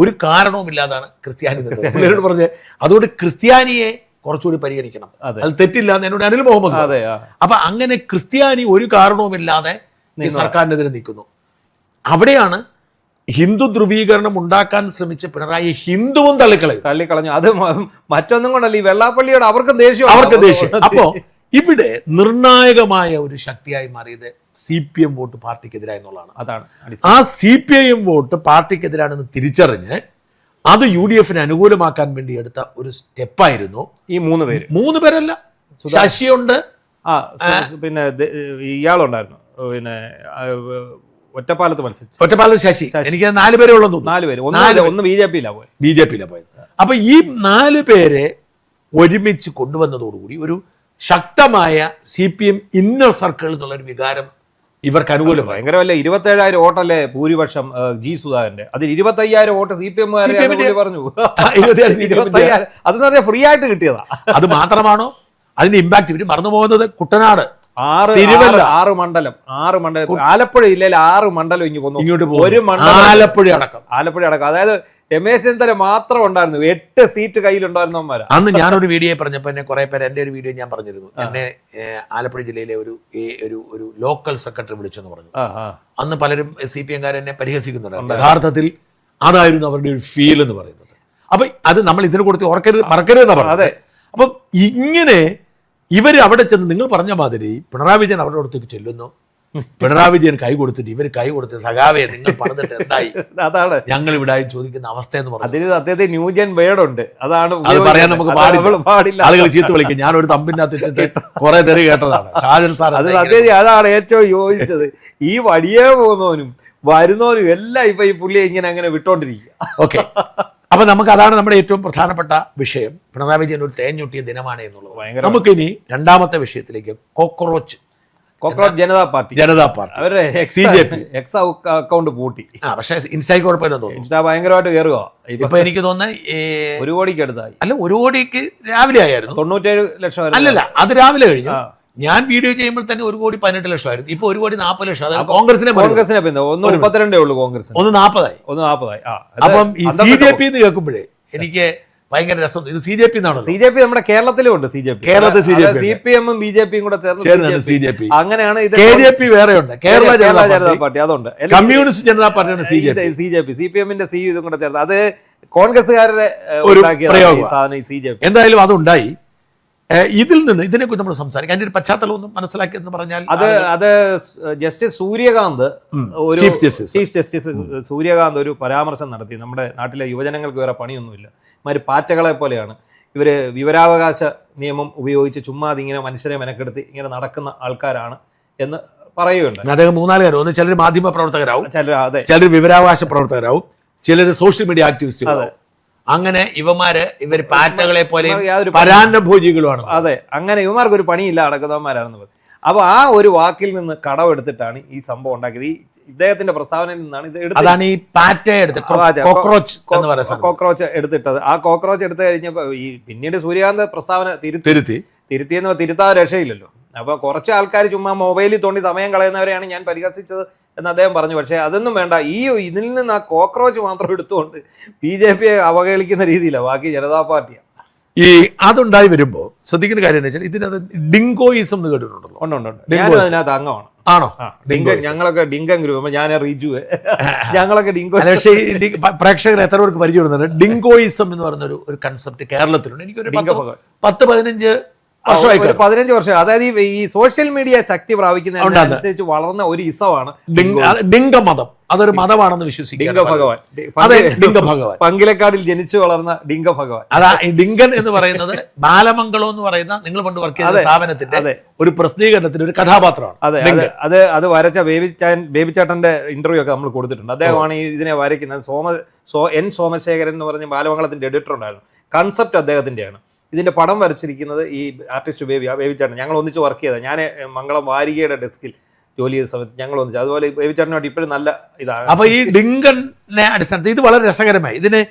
ഒരു കാരണവുമില്ലാതാണ് ക്രിസ്ത്യാനി നിന്നത് പറഞ്ഞത്. അതുകൊണ്ട് ക്രിസ്ത്യാനിയെ കുറച്ചുകൂടി പരിഗണിക്കണം, അത് തെറ്റില്ല എന്ന് എന്നോട് അനിൽ മുഹമ്മദ്. അപ്പൊ അങ്ങനെ ക്രിസ്ത്യാനി ഒരു കാരണവുമില്ലാതെ ഈ സർക്കാരിനെതിരെ നിൽക്കുന്നു. അവിടെയാണ് ഹിന്ദു ധ്രുവീകരണം ഉണ്ടാക്കാൻ ശ്രമിച്ച പിണറായി ഹിന്ദുവും തള്ളിക്കളഞ്ഞു. അത് മറ്റൊന്നും കൊണ്ടല്ല, ഈ വെള്ളാപ്പള്ളിയോട് അവർക്ക് ദേഷ്യം. അപ്പോ ഇവിടെ നിർണായകമായ ഒരു ശക്തിയായി മാറിയത് CPM വോട്ട് പാർട്ടിക്കെതിരായി എന്നുള്ളതാണ്. ആ CPIM വോട്ട് പാർട്ടിക്കെതിരാണെന്ന് തിരിച്ചറിഞ്ഞ് അത് UDF-നെ അനുകൂലമാക്കാൻ വേണ്ടി എടുത്ത ഒരു സ്റ്റെപ്പായിരുന്നു ഈ 3 പേര്. 3 പേരല്ല, ശശിയുണ്ട്, പിന്നെ ഇയാളുണ്ടായിരുന്നു, പിന്നെ ഒറ്റപ്പാലത്ത് മത്സരിച്ചു. ഒറ്റപ്പാലത്ത് ശശി, എനിക്ക് 4 പേരേ ഉള്ളൂ. 4 പേര്, ഒന്ന് ബി ജെ പിയിലാണ് പോയത്. അപ്പൊ ഈ 4 പേരെ ഒരുമിച്ച് കൊണ്ടുവന്നതോടുകൂടി ഒരു ശക്തമായ CPM ഇന്നർ സർക്കിൾ എന്നുള്ളൊരു വികാരം ഇവർക്ക് അനുകൂലം. ഭയങ്കര വല്ല 27,000 വോട്ടല്ലേ ഭൂരിപക്ഷം ജി സുധാകരന്റെ, അതിൽ 25,000 വോട്ട് CPM പറഞ്ഞു. 25,000 അതെന്ന് പറഞ്ഞാൽ ഫ്രീ ആയിട്ട് കിട്ടിയതാ. അത് മാത്രമാണോ അതിന്റെ ഇമ്പാക്ട്? ഇവര് മറന്നു പോകുന്നത് കുട്ടനാട് 6 മണ്ഡലം ആലപ്പുഴ ജില്ലയിൽ 6 മണ്ഡലം ഇങ്ങോട്ട് ഒരു മണ്ഡലം ആലപ്പുഴ അടക്കം. അതായത് രമേശ് ചെന്നിത്തല മാത്രം ഉണ്ടായിരുന്നു, 8 സീറ്റ് കയ്യിലുണ്ടായിരുന്നവന്മാരാ. അന്ന് ഞാനൊരു വീഡിയോ പറഞ്ഞപ്പോൾ എന്നെ കുറെ പേര് എന്റെ ഒരു വീഡിയോ ഞാൻ പറഞ്ഞിരുന്നു, എന്നെ ആലപ്പുഴ ജില്ലയിലെ ഒരു ലോക്കൽ സെക്രട്ടറി വിളിച്ചെന്ന് പറഞ്ഞു. അന്ന് പലരും CPM എന്നെ പരിഹസിക്കുന്നുണ്ട്. യഥാർത്ഥത്തിൽ അതായിരുന്നു അവരുടെ ഒരു ഫീൽ എന്ന് പറയുന്നത്. അപ്പൊ അത് നമ്മൾ ഇതിനെ കൊടുത്ത് മറക്കരുതെന്നാ പറഞ്ഞത്. അപ്പം ഇങ്ങനെ ഇവർ അവിടെ ചെന്ന് നിങ്ങൾ പറഞ്ഞ മാതിരി പിണറായി വിജയൻ അവരുടെ അടുത്തേക്ക് ചെല്ലുന്നു. പിണറായി വിജയൻ കൈ കൊടുത്തിട്ട് ഇവർ കൈ കൊടുത്ത് സഖാവേ നിങ്ങൾ പണിതിട്ട് എന്തായി, അതാണ് ഞങ്ങൾ ഇവിടെ ചോദിക്കുന്ന അവസ്ഥ എന്ന് പറഞ്ഞു. അതിന് സത്യത്തിൽ ന്യൂജൻ വേർഡുണ്ട്, അതാണ് അത് പറയാൻ നമുക്ക് പാടില്ല. ആളുകൾ ചീത്ത വിളിക്കും. ഞാനൊരു തമ്പിന്റെ അകത്തിട്ടിട്ട് കുറെ തെറി കേട്ടതാണ്. ഷാജൻ സാർ അത് സത്യത്തിൽ അതാണ് ഏറ്റവും യോജിച്ചത്. ഈ വടിയേ പോകുന്നവനും വരുന്നവനും എല്ലാം ഇപ്പൊ ഈ പുള്ളിയെ ഇങ്ങനെ അങ്ങനെ വിട്ടോണ്ടിരിക്കുക. ഓക്കെ, അപ്പൊ നമുക്ക് അതാണ് നമ്മുടെ ഏറ്റവും പ്രധാനപ്പെട്ട വിഷയം. പിണറായി വിജയൻ ഒരു തേഞ്ഞൊട്ടിയ ദിനമാണ് എന്നുള്ളത്. നമുക്കിനി രണ്ടാമത്തെ വിഷയത്തിലേക്ക്, കോക്രോച്ച് ജനതാ പാർട്ടി അവരുടെ എക്സ് അക്കൗണ്ട് പൂട്ടി. പക്ഷേ ഇൻസ്റ്റയ്ക്ക് കുഴപ്പമില്ലെന്ന് തോന്നുന്നു. ഇൻസ്റ്റാ ഭയങ്കരമായിട്ട് കയറുക. ഇപ്പൊ എനിക്ക് തോന്നുന്നത് 1 കോടിക്ക് അടുത്തായി. അല്ല, 1 കോടിക്ക് രാവിലെ ആയിരുന്നു. 97 ലക്ഷം. അല്ലല്ല, അത് രാവിലെ കഴിഞ്ഞു. ഞാൻ വീഡിയോ ചെയ്യുമ്പോൾ തന്നെ 1,18,00,000 ആയിരുന്നു. ഇപ്പൊ 1,40,00,000. അതായത് കോൺഗ്രസിനെ 1,32 ഉള്ളൂ. കോൺഗ്രസ് 1,40,000. അപ്പം ഈ CJP എന്ന് കേൾക്കുമ്പോഴേ എനിക്ക് ഭയങ്കര രസം. ഇത് CJP എന്നാണ്. CJP നമ്മുടെ കേരളത്തിലും ഉണ്ട്. കേരളത്തിൽ CPM ഉം BJP കൂടെ ചേർന്ന് CJP. അങ്ങനെയാണ് ഇത്. KJP വേറെ ഉണ്ട്, കേരള ജനതാ പാർട്ടി. അതുണ്ട്. കമ്മ്യൂണിസ്റ്റ് ജനതാ പാർട്ടിയാണ് CJP. CPM-ന്റെ ഇതും കൂടെ ചേർന്ന് അത് കോൺഗ്രസ്സുകാരുടെ CJP. എന്തായാലും അതുണ്ടായി. ഇതിൽ നിന്ന് ഇതിനെക്കുറിച്ച് നമ്മൾ സംസാരിക്കാം. അതിന്റെ ഒരു പശ്ചാത്തലം ഒന്നും മനസ്സിലാക്കിയെന്ന് പറഞ്ഞാൽ അത് justice Suryakant, chief justice Suryakant ഒരു പരാമർശം നടത്തി. നമ്മുടെ നാട്ടിലെ യുവജനങ്ങൾക്ക് വേറെ പണിയൊന്നുമില്ല, ഇമാര് പാറ്റകളെ പോലെയാണ്, ഇവര് വിവരാവകാശ നിയമം ഉപയോഗിച്ച് ചുമ്മാ ഇങ്ങനെ മനുഷ്യരെ മെനക്കെടുത്തി ഇങ്ങനെ നടക്കുന്ന ആൾക്കാരാണ് എന്ന് പറയുകയുണ്ട്. അദ്ദേഹം 3-4 കാര്യം, ഒന്ന് ചിലർ മാധ്യമ പ്രവർത്തകരാവും, ചിലർ വിവരാവകാശ പ്രവർത്തകരാവും, ചിലർ സോഷ്യൽ മീഡിയ ആക്ടിവിസ്റ്റുകളാവും. അങ്ങനെ ഇവർ പാറ്റകളെ പോലെ പരാന്നഭോജികളുമാണ്. അതെ, അങ്ങനെ ഇവന്മാർക്ക് ഒരു പണിയില്ല, നടക്കുന്നവന്മാരാണെന്ന് പറഞ്ഞു. അപ്പൊ ആ ഒരു വാക്കിൽ നിന്ന് കടമെടുത്തിട്ടാണ് ഈ സംഭവം ഉണ്ടാക്കിയത്. ഈ ഇദ്ദേഹത്തിന്റെ പ്രസ്താവനയിൽ നിന്നാണ് ഇത് എടുത്തത്. അതാണ് ഈ പാറ്റ കോക്രോച്ച് എടുത്തിട്ടത്. ആ കോക്രോച്ച് എടുത്തു കഴിഞ്ഞപ്പോ ഈ പിന്നീട് സൂര്യകാന്ത് പ്രസ്താവന തിരുത്തിയെന്ന് തിരുത്താതെ രക്ഷയില്ലല്ലോ. അപ്പൊ കുറച്ച് ആൾക്കാർ ചുമ്മാ മൊബൈലിൽ തോണ്ടി സമയം കളയുന്നവരെയാണ് ഞാൻ പരിഹസിച്ചത് എന്ന് അദ്ദേഹം പറഞ്ഞു. പക്ഷേ അതൊന്നും വേണ്ട, ഇതിൽ നിന്ന് ആ കോക്രോച്ച് മാത്രം എടുത്തുകൊണ്ട് BJPയെ അവഹേളിക്കുന്ന രീതിയിലാണ് ബാക്കി ജനതാ പാർട്ടിയാണ്. ഈ അതുണ്ടായി വരുമ്പോൾ ശ്രദ്ധിക്കുന്ന കാര്യം എന്ന് വെച്ചാൽ ഇതിനകത്ത് ഡിങ്കോയിസം എന്ന് കേട്ടിട്ടുണ്ടല്ലോ. ഉണ്ട്. ഞാനും അതിനകത്ത് അംഗമാണ്. ആണോ? ഞങ്ങളൊക്കെ ഡിങ്കൻ ഗ്രൂപ്പ്, ഞാൻ റിജു, ഞങ്ങളൊക്കെ ഡിങ്കോ. പക്ഷേ പ്രേക്ഷകർ എത്ര പേർക്ക് പരിചയപ്പെടുന്നുണ്ട്? ഡിങ്കോയിസം എന്ന് പറയുന്ന ഒരു കൺസെപ്റ്റ് കേരളത്തിലുണ്ട്. എനിക്കൊരു 10-15 വർഷം. അതായത് ഈ സോഷ്യൽ മീഡിയ ശക്തി പ്രാപിക്കുന്നതിനനുസരിച്ച് വളർന്ന ഒരു ഇസമാണ് ഡിങ്ക മതം. അതൊരു മതമാണെന്ന് വിശ്വസിക്കും. ഭഗവാൻ പങ്കിലക്കാടിൽ ജനിച്ചു വളർന്ന ഡിങ്ക ഭഗവാൻ. അതാ ഈ ഡിങ്കൻ എന്ന് പറയുന്നത് ബാലമംഗളം എന്ന് പറയുന്ന നിങ്ങൾ പണ്ട് വർക്ക് ചെയ്യുന്ന സ്ഥാപനത്തിന്റെ ഒരു പ്രസിദ്ധീകരണത്തിന്റെ ഒരു കഥാപാത്രമാണ്. അത് വരച്ച ബേബിച്ചേട്ടന്റെ ഇന്റർവ്യൂ ഒക്കെ നമ്മൾ കൊടുത്തിട്ടുണ്ട്. അദ്ദേഹമാണ് ഇതിനെ വരയ്ക്കുന്നത്. N സോമശേഖരൻ എന്ന് പറഞ്ഞ ബാലമംഗളത്തിന്റെ എഡിറ്റർ ഉണ്ടായിരുന്നു. കൺസെപ്റ്റ് അദ്ദേഹത്തിന്റെയാണ്. ഇതിന്റെ പടം വരച്ചിരിക്കുന്നത് ഈ ആർട്ടിസ്റ്റ് ബേബിച്ചേട്ടൻ. ഞങ്ങൾ ഒന്നിച്ച് വർക്ക് ചെയ്തത്. ഞാൻ മംഗളം വാരികയുടെ ഡെസ്കിൽ ജോലി ചെയ്ത സമയത്ത് ഞങ്ങൾ ഒന്നിച്ച്. അതുപോലെ ബേബിച്ചേട്ടനോട് ഇപ്പോഴും നല്ല ഇതാണ്. അപ്പൊ ഈ ഡിങ്കനെ അടിസ്ഥാനത്തിൽ ഇത് വളരെ രസകരമായി.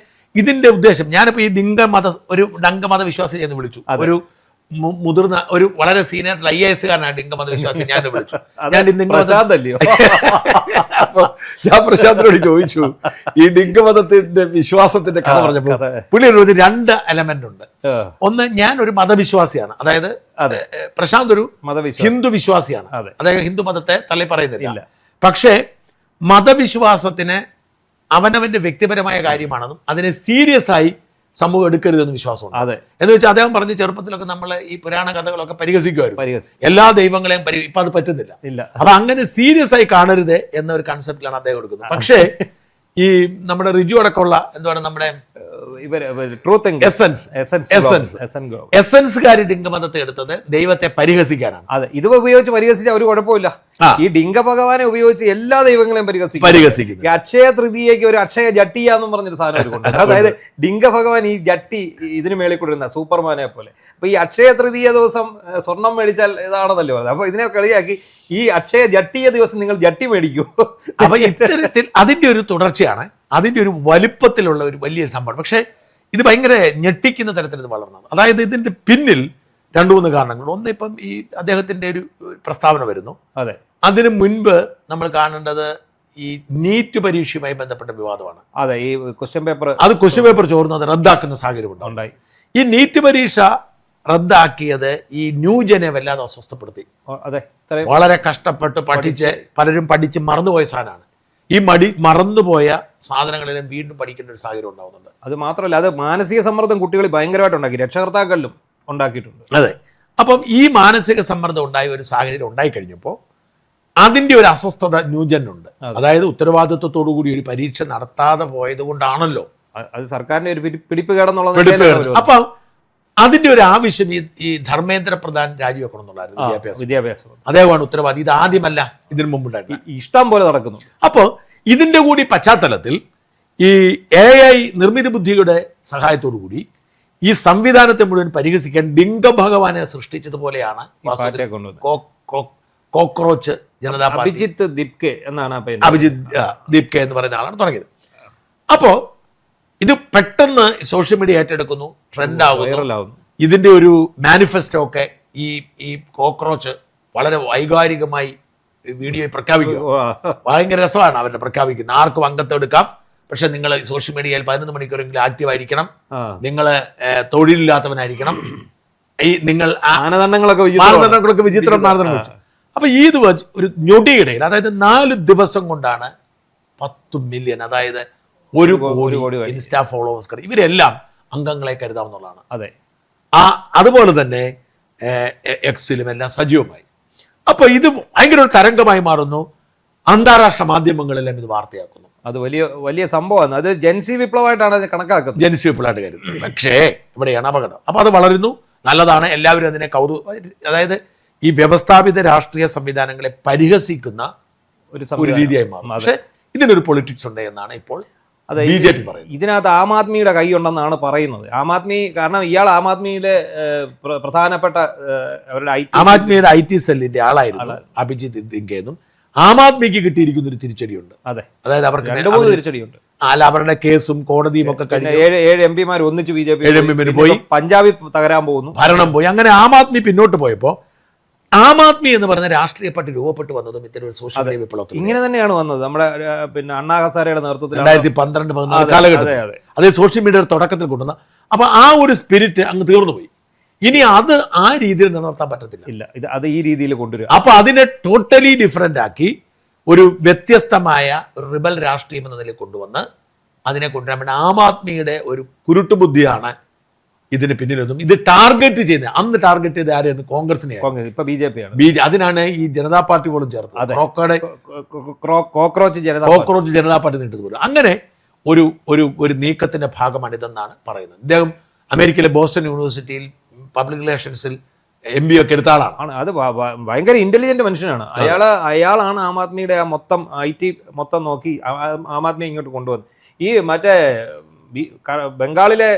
ഇതിന്റെ ഉദ്ദേശം, ഞാനിപ്പോ ഈ ഡംഗമത വിശ്വാസി എന്ന് വിളിച്ചു. ഒരു മുതിർന്ന ഒരു വളരെ സീനിയർ IAS കാരനാണ് ഡിങ്കമത വിശ്വാസി. ഞാൻ വിളിച്ചു. ഞാൻ പ്രശാന്തിനോട് ചോദിച്ചു ഈ ഡിങ്കമതത്തിന്റെ വിശ്വാസത്തിന്റെ കഥ പറഞ്ഞപ്പോ പുള്ളി ഒരു 2 എലമെന്റ് ഉണ്ട്. ഒന്ന്, ഞാൻ ഒരു മതവിശ്വാസിയാണ്. അതായത് പ്രശാന്ത് ഒരു ഹിന്ദു വിശ്വാസിയാണ്. അതായത് ഹിന്ദു മതത്തെ തള്ളി പറയുന്നില്ല. പക്ഷേ മതവിശ്വാസത്തിന് അവനവന്റെ വ്യക്തിപരമായ കാര്യമാണെന്നും അതിനെ സീരിയസ് ആയി സമൂഹം എടുക്കരുതെന്ന് വിശ്വാസമുണ്ട്. എന്ന് വെച്ചാൽ അദ്ദേഹം പറഞ്ഞ ചെറുപ്പത്തിലൊക്കെ നമ്മൾ ഈ പുരാണ കഥകളൊക്കെ പരിഹസിക്കുമായിരുന്നു. എല്ലാ ദൈവങ്ങളെയും ഇപ്പൊ അത് പറ്റുന്നില്ല. അപ്പൊ അങ്ങനെ സീരിയസ് ആയി കാണരുത് എന്നൊരു കൺസെപ്റ്റിലാണ് അദ്ദേഹം എടുക്കുന്നത്. പക്ഷേ ഈ നമ്മുടെ റിജു അടക്കമുള്ള എന്താണ് നമ്മുടെ എസൻസുകാർ ഡിങ്കമതത്തെ എടുത്തത് ദൈവത്തെ പരിഹസിക്കാനാണ്. അതെ, ഇത് ഉപയോഗിച്ച് പരിഹസിച്ച ഒരു കുഴപ്പമില്ല. ഈ ഡിങ്ക ഭഗവാനെ ഉപയോഗിച്ച് എല്ലാ ദൈവങ്ങളെയും പരിഹസിക്കും. അക്ഷയ തൃതീയയ്ക്ക് ഒരു അക്ഷയ ജട്ടിയാന്നും പറഞ്ഞൊരു സാധനം അതായത് ഡിങ്ക ഭഗവാൻ ഈ ജട്ടി ഇതിന് മേളിൽ കൊണ്ടിരുന്ന സൂപ്പർമാനെ പോലെ. അപ്പൊ ഈ അക്ഷയ തൃതീയ ദിവസം സ്വർണം മേടിച്ചാൽ ഇതാണെന്നല്ലോ പറഞ്ഞത്. അപ്പൊ ഇതിനെ കളിയാക്കി ഈ അക്ഷയ ജട്ടിയ ദിവസം നിങ്ങൾ ജട്ടി മേടിക്കൂ. അപ്പൊ ഇത്തരത്തിൽ അതിന്റെ ഒരു തുടർച്ചയാണ്, അതിന്റെ ഒരു വലുപ്പത്തിലുള്ള ഒരു വലിയ സംഭവം. പക്ഷെ ഇത് ഭയങ്കര ഞെട്ടിക്കുന്ന തരത്തിൽ ഇത് വളർന്നത്. അതായത് ഇതിന്റെ പിന്നിൽ 2-3 കാരണങ്ങൾ. ഒന്ന്, ഇപ്പം ഈ അദ്ദേഹത്തിന്റെ ഒരു പ്രസ്താവന വരുന്നു. അതെ, അതിനു മുൻപ് നമ്മൾ കാണേണ്ടത് ഈ നീറ്റ് പരീക്ഷയുമായി ബന്ധപ്പെട്ട വിവാദമാണ്. അതെ, ഈ ക്വസ്റ്റ്യൻ പേപ്പർ ചോർന്നത് റദ്ദാക്കുന്ന സാഹചര്യം ഉണ്ടായി. ഈ നീറ്റ് പരീക്ഷ റദ്ദാക്കിയത് ഈ ന്യൂജനെ വല്ലാതെ അസ്വസ്ഥപ്പെടുത്തി. അതെ, വളരെ കഷ്ടപ്പെട്ട് പഠിച്ച് പലരും പഠിച്ച് മറന്നുപോയ സാധനമാണ്. ഈ മറന്നുപോയ സാധനങ്ങളെല്ലാം വീണ്ടും പഠിക്കേണ്ട ഒരു സാഹചര്യം ഉണ്ടാവുന്നുണ്ട്. അത് മാത്രമല്ല, അത് മാനസിക സമ്മർദ്ദം കുട്ടികളിൽ ഭയങ്കരമായിട്ട് ഉണ്ടാക്കി, രക്ഷകർത്താക്കളിലും ഉണ്ടാക്കിയിട്ടുണ്ട്. അതെ, അപ്പം ഈ മാനസിക സമ്മർദ്ദം ഉണ്ടായ ഒരു സാഹചര്യം ഉണ്ടായിക്കഴിഞ്ഞപ്പോൾ അതിന്റെ ഒരു അസ്വസ്ഥത ന്യൂജനുണ്ട്. അതായത് ഉത്തരവാദിത്വത്തോടു കൂടി ഒരു പരീക്ഷ നടത്താതെ പോയത് കൊണ്ടാണല്ലോ അത് സർക്കാരിന്റെ ഒരു പിടിപ്പ് കേടെന്നുള്ളത്. അപ്പൊ അതിന്റെ ഒരു ആവശ്യം ഈ ധർമ്മേന്ദ്ര പ്രധാൻ രാജിവെക്കണം എന്നുള്ളായിരുന്നു വിദ്യാഭ്യാസം. അദ്ദേഹമാണ് ഉത്തരവാദി. ഇത് ആദ്യമല്ല, ഇതിനു മുമ്പുണ്ടായിരുന്നു, ഇഷ്ടം പോലെ നടക്കുന്നു. അപ്പോൾ ഇതിന്റെ കൂടി പശ്ചാത്തലത്തിൽ ഈ AI നിർമ്മിത ബുദ്ധിയുടെ സഹായത്തോടു കൂടി ഈ സംവിധാനത്തെ മുഴുവൻ പരിഹസിക്കാൻ ഡിങ്ക ഭഗവാനെ സൃഷ്ടിച്ചതുപോലെയാണ് കോക്രോച്ച് ജനതാ പാർട്ടി. അഭിജിത്ത് ദീപ്കെ എന്നാണ് ദീപ്കെ എന്ന് പറയുന്ന ആളാണ് തുടങ്ങിയത്. അപ്പോ ഇത് പെട്ടെന്ന് സോഷ്യൽ മീഡിയ ഏറ്റെടുക്കുന്നു, ട്രെൻഡ് ആകുന്നു. ഇതിന്റെ ഒരു മാനിഫെസ്റ്റോ ഒക്കെ ഈ കോക്രോച്ച് വളരെ വൈകാരികമായി വീഡിയോ പ്രഖ്യാപിക്കുക. ഭയങ്കര രസമാണ് അവരുടെ പ്രഖ്യാപിക്കുന്നത്. ആർക്കും അംഗത്വം എടുക്കാം, പക്ഷെ നിങ്ങൾ സോഷ്യൽ മീഡിയയിൽ 11 മണിക്കൂറെങ്കിലും ആക്റ്റീവ് ആയിരിക്കണം, നിങ്ങൾ തൊഴിലില്ലാത്തവനായിരിക്കണം, ഈ നിങ്ങൾ മാനദണ്ഡങ്ങളൊക്കെ വിചിത്ര മാനദണ്ഡം വെച്ചു. അപ്പൊ ഇത് ഒരു ഞൊടിയിടയിൽ, അതായത് 4 ദിവസം കൊണ്ടാണ് 10 മില്യൺ, അതായത് 1 കോടി ഇൻസ്റ്റാ ഫോളോവേഴ്സ്, ഇവരെല്ലാം അംഗങ്ങളെ കരുതാവുന്നതാണ്. അതെ, അതുപോലെ തന്നെ എക്സിലും എല്ലാം സജീവമായി. അപ്പൊ ഇത് ഭയങ്കര ഒരു തരംഗമായി മാറുന്നു. അന്താരാഷ്ട്ര മാധ്യമങ്ങളെല്ലാം ഇത് വാർത്തയാക്കുന്നു. അത് വലിയ സംഭവമാണ്. അത് ജൻസി വിപ്ലവമായിട്ടാണ് കണക്കാക്കുന്നത്. ജൻസി വിപ്ലവമായിട്ട് കരുതുന്നത്. പക്ഷേ ഇവിടെയാണ് അപകടം. അപ്പൊ അത് വളരുന്നു, നല്ലതാണ്, എല്ലാവരും അതിനെ അതായത് ഈ വ്യവസ്ഥാപിത രാഷ്ട്രീയ സംവിധാനങ്ങളെ പരിഹസിക്കുന്ന ഒരു രീതിയായി മാറും. പക്ഷെ ഇതിനൊരു പൊളിറ്റിക്സ് ഉണ്ട് എന്നാണ് ഇപ്പോൾ BJP പറയുന്നത്. ഇതിനകത്ത് ആം ആദ്മിയുടെ കൈ ഉണ്ടെന്നാണ് പറയുന്നത്. ആം ആദ്മി, കാരണം ഇയാൾ ആം ആദ്മിയിലെ പ്രധാനപ്പെട്ട ആം ആദ്മിയുടെ IT സെല്ലിന്റെ ആളായിരുന്നു അഭിജിത്ത് ദിങ്കെന്നും. ആം ആദ്മിക്ക് കിട്ടിയിരിക്കുന്ന ഒരു തിരിച്ചടിയുണ്ട്. അതെ, അതായത് അവർക്ക് 2-3 തിരിച്ചടിയുണ്ട്. അവരുടെ കേസും കോടതിയും ഒക്കെ കഴിഞ്ഞ് 7 MPമാർ ഒന്നിച്ച് BJP പോയി, പഞ്ചാബിൽ തകരാൻ പോകുന്നു, ഭരണം പോയി. അങ്ങനെ ആം ആദ്മി പിന്നോട്ട് പോയപ്പോ ആം ആദ്മി എന്ന് പറഞ്ഞ രാഷ്ട്രീയ പാർട്ടി രൂപപ്പെട്ടു വന്നതും ഇത്തരം ഒരു സോഷ്യൽ മീഡിയ വിപ്ലവത്തിൽ ഇങ്ങനെ തന്നെയാണ് വന്നത്. നമ്മുടെ അണ്ണാ ഹസാരയുടെ നേതൃത്വത്തിൽ 2012-14 കാലഘട്ടത്തിൽ അതേ സോഷ്യൽ മീഡിയയുടെ തുടക്കത്തിൽ കൊണ്ടുവന്ന. അപ്പൊ ആ ഒരു സ്പിരിറ്റ് അങ്ങ് തീർന്നു പോയി. ഇനി അത് ആ രീതിയിൽ നിലനിർത്താൻ പറ്റത്തില്ല. അത് ഈ രീതിയിൽ കൊണ്ടുവരിക. അപ്പൊ അതിനെ ടോട്ടലി ഡിഫറെന്റ് ആക്കി ഒരു വ്യത്യസ്തമായ ഒരു റിബൽ രാഷ്ട്രീയം എന്ന നിലയിൽ കൊണ്ടുവന്ന് അതിനെ കൊണ്ടുവരാൻ വേണ്ടി ആം ആദ്മിയുടെ ഒരു കുരുട്ടുബുദ്ധിയാണ് ഇതിന് പിന്നിലൊന്നും. ഇത് ടാർഗറ്റ് ചെയ്യുന്നത്, അന്ന് ടാർഗറ്റ് ചെയ്ത് ആരെയാണ്? കോൺഗ്രസിനെ. ഇപ്പൊ BJP ആണ്. അതിനാണ് ഈ ജനതാ പാർട്ടി പോലും ചേർത്തത്. കോക്രോച്ച് ജനതാ പാർട്ടി നീട്ടത് പോലും. അങ്ങനെ ഒരു നീക്കത്തിന്റെ ഭാഗമാണ് ഇതെന്നാണ് പറയുന്നത്. ഇദ്ദേഹം അമേരിക്കയിലെ ബോസ്റ്റൺ യൂണിവേഴ്സിറ്റിയിൽ പബ്ലിക് റിലേഷൻസിൽ MBA ഒക്കെ എടുത്ത ആളാണ്. അത് ഭയങ്കര ഇന്റലിജന്റ് മനുഷ്യനാണ്. അയാളാണ് ആം ആദ്മിയുടെ ആ മൊത്തം IT മൊത്തം നോക്കി ആം ആദ്മിയെ ഇങ്ങോട്ട് കൊണ്ടുവന്നു. ഈ മറ്റേ ബംഗാളിലെ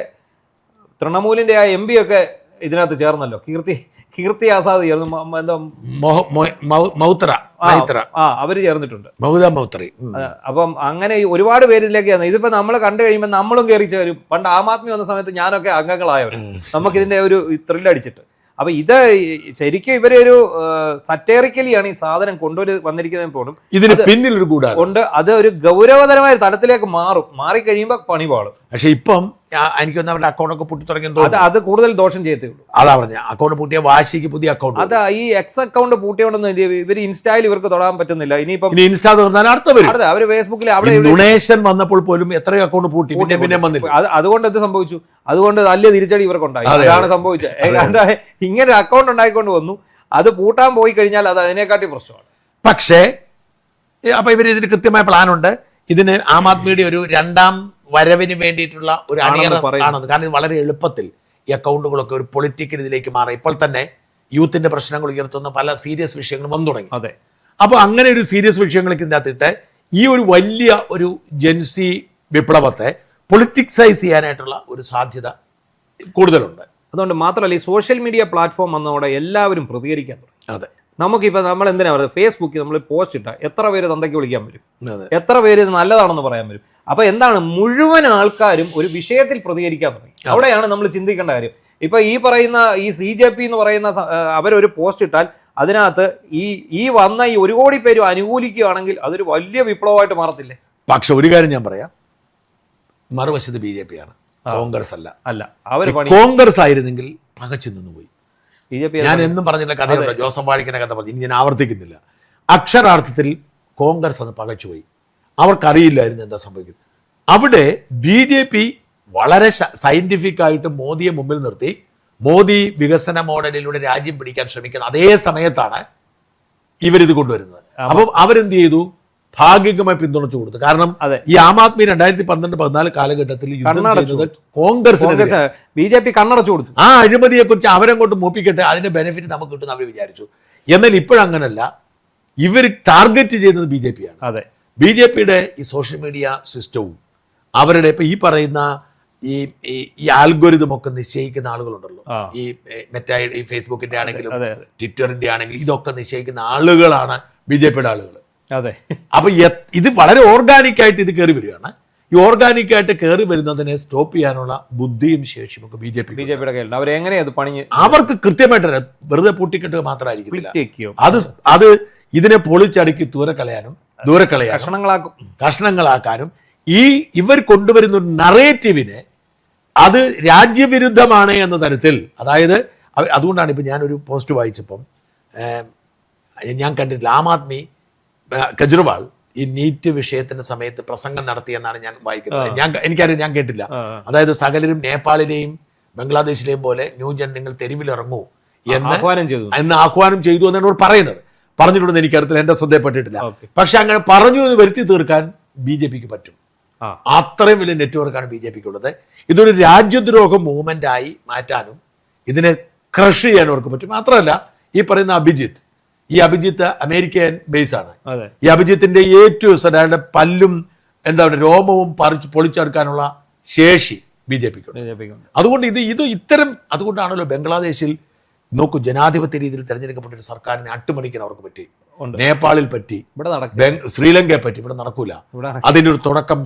തൃണമൂലിന്റെ ആ MP ഒക്കെ ഇതിനകത്ത് ചേർന്നല്ലോ. കീർത്തി ആസാദ് ചേർന്നു, അവര് ചേർന്നിട്ടുണ്ട്. അപ്പം അങ്ങനെ ഒരുപാട് പേര് ഇതിലേക്ക് ചേർന്നു. ഇതിപ്പോ നമ്മൾ കണ്ടു കഴിയുമ്പോൾ നമ്മളും കയറി ചേരും. പണ്ട് ആം ആദ്മി വന്ന സമയത്ത് ഞാനൊക്കെ അംഗങ്ങളായവർ, നമുക്കിതിന്റെ ഒരു ത്രില്ലടിച്ചിട്ട്. അപ്പൊ ഇത് ശരിക്കും ഇവരെ ഒരു സറ്റേറിക്കലിയാണ് ഈ സാധനം വന്നിരിക്കുന്നതിന് പോലും ഇതിന് പിന്നിൽ ഒരു ഉണ്ട്. അത് ഒരു ഗൗരവതരമായ തലത്തിലേക്ക് മാറിക്കഴിയുമ്പോൾ പണി പാടും. പക്ഷെ ഇപ്പം എനിക്കൊന്ന് അവരുടെ അക്കൗണ്ടൊക്കെ പൂട്ടി തുടങ്ങി. അത് കൂടുതൽ ദോഷം ചെയ്യത്തേ ഉള്ളൂ. അതാ പറഞ്ഞ അക്കൗണ്ട് പൂട്ടിയ വാശിക്ക് പുതിയ അക്കൗണ്ട്. അത് ഈ എക്സ് അക്കൗണ്ട് പൂട്ടിയോണ്ടൊന്നും ഇവർ ഇൻസ്റ്റയിൽ ഇവർക്ക് തൊടാൻ പറ്റുന്നില്ല. ഇനിയിപ്പം ഇൻസ്റ്റാ തുറന്നാൽ അടുത്ത അവര് ഫേസ്ബുക്കിൽ അവിടെ ഡൊണേഷൻ വന്നപ്പോൾ പോലും എത്രയോ അക്കൗണ്ട് പൂട്ടി, പിന്നെ വന്നില്ല. അതുകൊണ്ട് എന്ത് സംഭവിച്ചു? അതുകൊണ്ട് നല്ല തിരിച്ചടി ഇവർക്കുണ്ടായി. അതാണ് സംഭവിച്ചത്. ഇങ്ങനെ അക്കൗണ്ട് ഉണ്ടായിക്കൊണ്ട് വന്നു, അത് പൂട്ടാൻ പോയി കഴിഞ്ഞാൽ അത് അതിനെക്കാട്ടി പ്രശ്നമാണ്. പക്ഷേ അപ്പൊ ഇവർ ഇതിന് കൃത്യമായ പ്ലാനുണ്ട്. ഇതിന് ആം ആദ്മിയുടെ ഒരു 2ാം വരവിന് വേണ്ടിയിട്ടുള്ള ഒരു അണിയറ പറയുന്നു. ആണെന്ന്. കാരണം ഇത് വളരെ എളുപ്പത്തിൽ ഈ അക്കൗണ്ടുകളൊക്കെ ഒരു പൊളിറ്റിക്കൽ ഇതിലേക്ക് മാറി. ഇപ്പോൾ തന്നെ യൂത്തിന്റെ പ്രശ്നങ്ങൾ ഉയർത്തുന്ന പല സീരിയസ് വിഷയങ്ങളും വന്നു തുടങ്ങി. അതെ. അപ്പോൾ അങ്ങനെ ഒരു സീരിയസ് വിഷയങ്ങൾക്ക് ഇതിനകത്തിട്ട് ഈ ഒരു വലിയ ഒരു ജെൻസി വിപ്ലവത്തെ പൊളിറ്റിക്സൈസ് ചെയ്യാനായിട്ടുള്ള ഒരു സാധ്യത കൂടുതലുണ്ട്. അതുകൊണ്ട് മാത്രമല്ല ഈ സോഷ്യൽ മീഡിയ പ്ലാറ്റ്ഫോം വന്നതോടെ എല്ലാവരും പ്രതികരിക്കാൻ തുടങ്ങി. അതെ. നമുക്കിപ്പോൾ നമ്മൾ എന്തിനാ പറയുന്നത്, ഫേസ്ബുക്കിൽ നമ്മൾ പോസ്റ്റ് ഇട്ടാൽ എത്ര പേര് തന്തയ്ക്ക് വിളിക്കാൻ വരും, അതെ. എത്ര പേര് ഇത് നല്ലതാണെന്ന് പറയാൻ വരും. അപ്പൊ എന്താണ്, മുഴുവൻ ആൾക്കാരും ഒരു വിഷയത്തിൽ പ്രതികരിക്കാൻ തുടങ്ങി. അവിടെയാണ് നമ്മൾ ചിന്തിക്കേണ്ട കാര്യം. ഇപ്പൊ ഈ പറയുന്ന ഈ CJP എന്ന് പറയുന്ന അവരൊരു പോസ്റ്റ് ഇട്ടാൽ അതിനകത്ത് ഈ വന്ന ഈ 1 കോടി പേര് അനുകൂലിക്കുകയാണെങ്കിൽ അതൊരു വലിയ വിപ്ലവമായിട്ട് മാറത്തില്ലേ? പക്ഷെ ഒരു കാര്യം ഞാൻ പറയാം, മറുവശത്ത് BJP ആണ്, കോൺഗ്രസ് അല്ല. അവര് കോൺഗ്രസ് ആയിരുന്നെങ്കിൽ പകച്ചു നിന്നുപോയി. BJP ഞാൻ എന്നും പറഞ്ഞില്ല കഥയുണ്ട്, ജോസഫ് വാഴിക്കുന്ന കഥ പറഞ്ഞു, ഇനി ഞാൻ ആവർത്തിക്കുന്നില്ല. അക്ഷരാർത്ഥത്തിൽ കോൺഗ്രസ് അത് പകച്ചുപോയി. അവർക്കറിയില്ലായിരുന്നു എന്താ സംഭവിക്കുന്നത്. അവിടെ BJP വളരെ സയന്റിഫിക് ആയിട്ട് മോദിയെ മുമ്പിൽ നിർത്തി മോദി വികസന മോഡലിലൂടെ രാജ്യം പിടിക്കാൻ ശ്രമിക്കുന്ന അതേ സമയത്താണ് ഇവരിത് കൊണ്ടുവരുന്നത്. അപ്പം അവരെന്ത് ചെയ്തു, ഭാഗികമായി പിന്തുണച്ചു കൊടുത്തു. കാരണം ഈ ആം ആദ്മി 2012-14 കാലഘട്ടത്തിൽ യുദ്ധം ചെയ്യുന്നത് കോൺഗ്രസിന്, BJP കണ്ണടച്ചു കൊടുത്തു. ആ അഴിമതിയെ കുറിച്ച് അവരങ്ങോട്ട് മൂപ്പിക്കട്ടെ, അതിന്റെ ബെനിഫിറ്റ് നമുക്ക് കിട്ടുന്ന അവർ വിചാരിച്ചു. എന്നാൽ ഇപ്പോഴങ്ങനല്ല, ഇവർ ടാർഗറ്റ് ചെയ്യുന്നത് BJP ആണ്. അതെ. BJPയുടെ ഈ സോഷ്യൽ മീഡിയ സിസ്റ്റവും അവരുടെ ഇപ്പൊ ഈ പറയുന്ന ഈ ആൽഗോരിതം ഒക്കെ നിശ്ചയിക്കുന്ന ആളുകളുണ്ടല്ലോ, ഈ ഈ ഫേസ്ബുക്കിന്റെ ആണെങ്കിലും ട്വിറ്ററിന്റെ ആണെങ്കിലും ഇതൊക്കെ നിശ്ചയിക്കുന്ന ആളുകളാണ് BJPയുടെ ആളുകൾ. അതെ. അപ്പൊ ഇത് വളരെ ഓർഗാനിക് ആയിട്ട് ഇത് കയറി വരികയാണ്. ഈ ഓർഗാനിക് ആയിട്ട് കയറി വരുന്നതിനെ സ്റ്റോപ്പ് ചെയ്യാനുള്ള ബുദ്ധിയും ശേഷിയും ഒക്കെ BJPയുടെ കയ്യിലുണ്ട്. അവരെങ്ങനെയത് പണി അവർക്ക് കൃത്യമായിട്ട് വെറുതെ പൂട്ടിക്കെട്ടുക മാത്രമായിരിക്കില്ല, അത് ഇതിനെ പൊളിച്ചടുക്കി കഷ്ണങ്ങളാക്കാനും ഇവർ കൊണ്ടുവരുന്ന ഒരു നറേറ്റീവിനെ അത് രാജ്യവിരുദ്ധമാണ് എന്ന തരത്തിൽ, അതായത് അതുകൊണ്ടാണ് ഇപ്പൊ ഞാനൊരു പോസ്റ്റ് വായിച്ചപ്പം ഞാൻ കണ്ടിട്ടില്ല, ആം ആദ്മി കെജ്രിവാൾ ഈ നീറ്റ് വിഷയത്തിന്റെ സമയത്ത് പ്രസംഗം നടത്തിയെന്നാണ് ഞാൻ വായിക്കുന്നത്. എനിക്കറിയാം, ഞാൻ കേട്ടില്ല. അതായത് സകലരും നേപ്പാളിലെയും ബംഗ്ലാദേശിലെയും പോലെ ന്യൂജൻ നിങ്ങൾ തെരുവിലിറങ്ങൂ എന്ന് ആഹ്വാനം ചെയ്തു എന്നാണ് പറയുന്നത്. പറഞ്ഞിട്ടുണ്ടെന്ന് എനിക്കറിയത്തില്ല, എന്റെ ശ്രദ്ധയപ്പെട്ടിട്ടില്ല. പക്ഷെ അങ്ങനെ പറഞ്ഞു എന്ന് വരുത്തി തീർക്കാൻ BJPക്ക് പറ്റും. അത്രയും വലിയ നെറ്റ്വർക്കാണ് BJPക്ക് ഉള്ളത്. ഇതൊരു രാജ്യദ്രോഹ മൂവ്മെന്റ് ആയി മാറ്റാനും ഇതിനെ ക്രഷ് ചെയ്യാനും അവർക്ക് പറ്റും. മാത്രമല്ല ഈ പറയുന്ന അഭിജിത്ത് അമേരിക്കൻ ബേസ് ആണ്. ഈ അഭിജിത്തിന്റെ ഏറ്റവും അയാളുടെ പല്ലും രോമവും പൊളിച്ചെടുക്കാനുള്ള ശേഷി BJPക്ക് ഉണ്ട്. അതുകൊണ്ട് അതുകൊണ്ടാണല്ലോ ബംഗ്ലാദേശിൽ നോക്കൂ, ജനാധിപത്യ രീതിയിൽ തെരഞ്ഞെടുക്കപ്പെട്ട ഒരു സർക്കാരിനെ അട്ടിമറിക്കാൻ അവർക്ക് പറ്റി, നേപ്പാളിൽ പറ്റി, ശ്രീലങ്കയെ പറ്റി. ഇവിടെ നടക്കൂല. അതിന്റെ ഒരു തുടക്കം